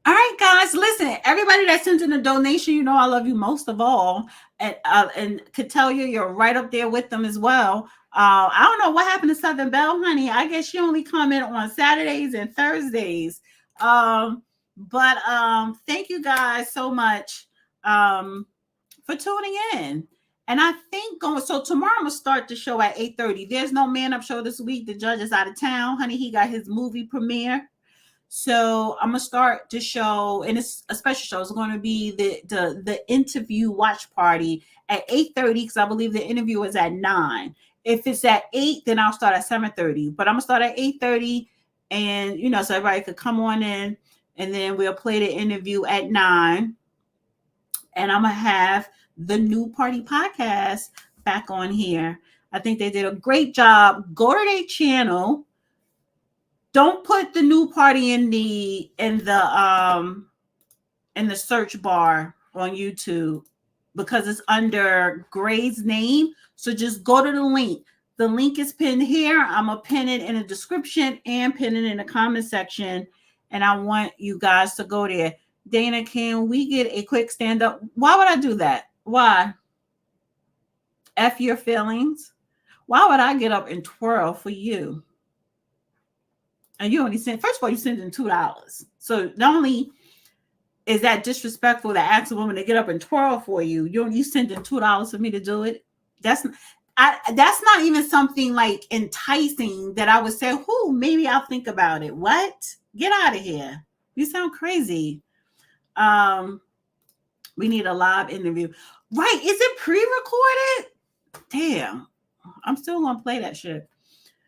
All right, guys, listen, everybody that sent in a donation, I love you most of all. And to tell you're right up there with them as well. I don't know what happened to Southern Belle, honey. I guess she only comment on Saturdays and Thursdays. But thank you guys so much for tuning in. And I think so tomorrow I'm going to start the show at 8:30. There's no Man Up show this week. The judge is out of town, honey. He got his movie premiere. So I'm gonna start the show, and it's a special show. It's going to be the interview watch party at 8:30 because I believe the interview is at 9. If it's at 8, then I'll start at 7:30. But I'm gonna start at 8:30, and so everybody could come on in, and then we'll play the interview at 9. And I'm gonna have the New Party podcast back on here. I think they did a great job. Go to their channel. Don't put the New Party in the search bar on YouTube because it's under Gray's name. So just go to the link. The link is pinned here. I'm gonna pin it in the description and pin it in the comment section. And I want you guys to go there. Dana, can we get a quick stand up? Why would I do that? Why? F your feelings. Why would I get up and twirl for you? And you only sent, first of all, you sent in $2. So not only is that disrespectful to ask a woman to get up and twirl for you, you sent in $2 for me to do it. That's not even something like enticing that I would say, maybe I'll think about it. What? Get out of here. You sound crazy. We need a live interview. Right. Is it pre-recorded? Damn. I'm still going to play that shit.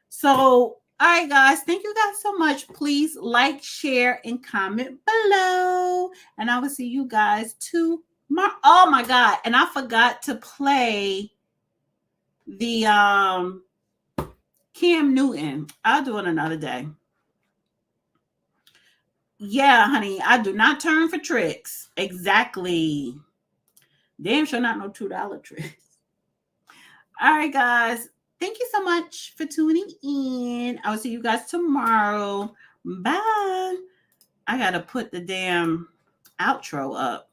So, all right, guys. Thank you guys so much. Please like, share, and comment below. And I will see you guys tomorrow. Oh, my God. And I forgot to play the Cam Newton. I'll do it another day. Yeah, honey. I do not turn for tricks. Exactly. Damn sure not no $2 tricks. All right, guys. Thank you so much for tuning in. I'll see you guys tomorrow. Bye. I got to put the damn outro up.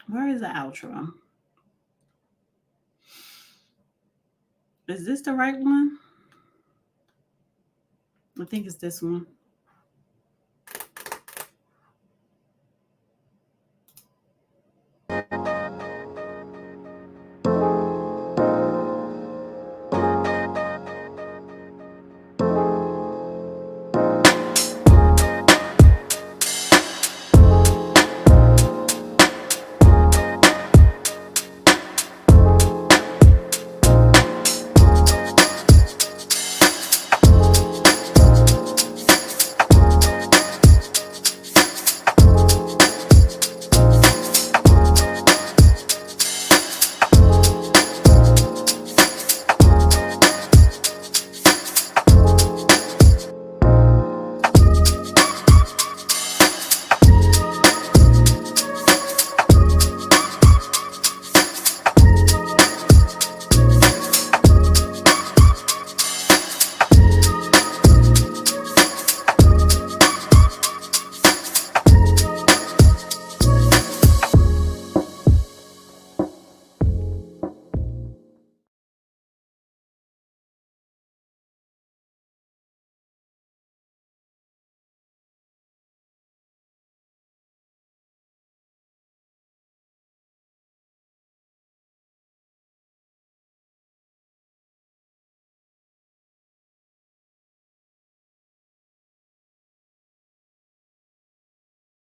Where is the outro? Is this the right one? I think it's this one.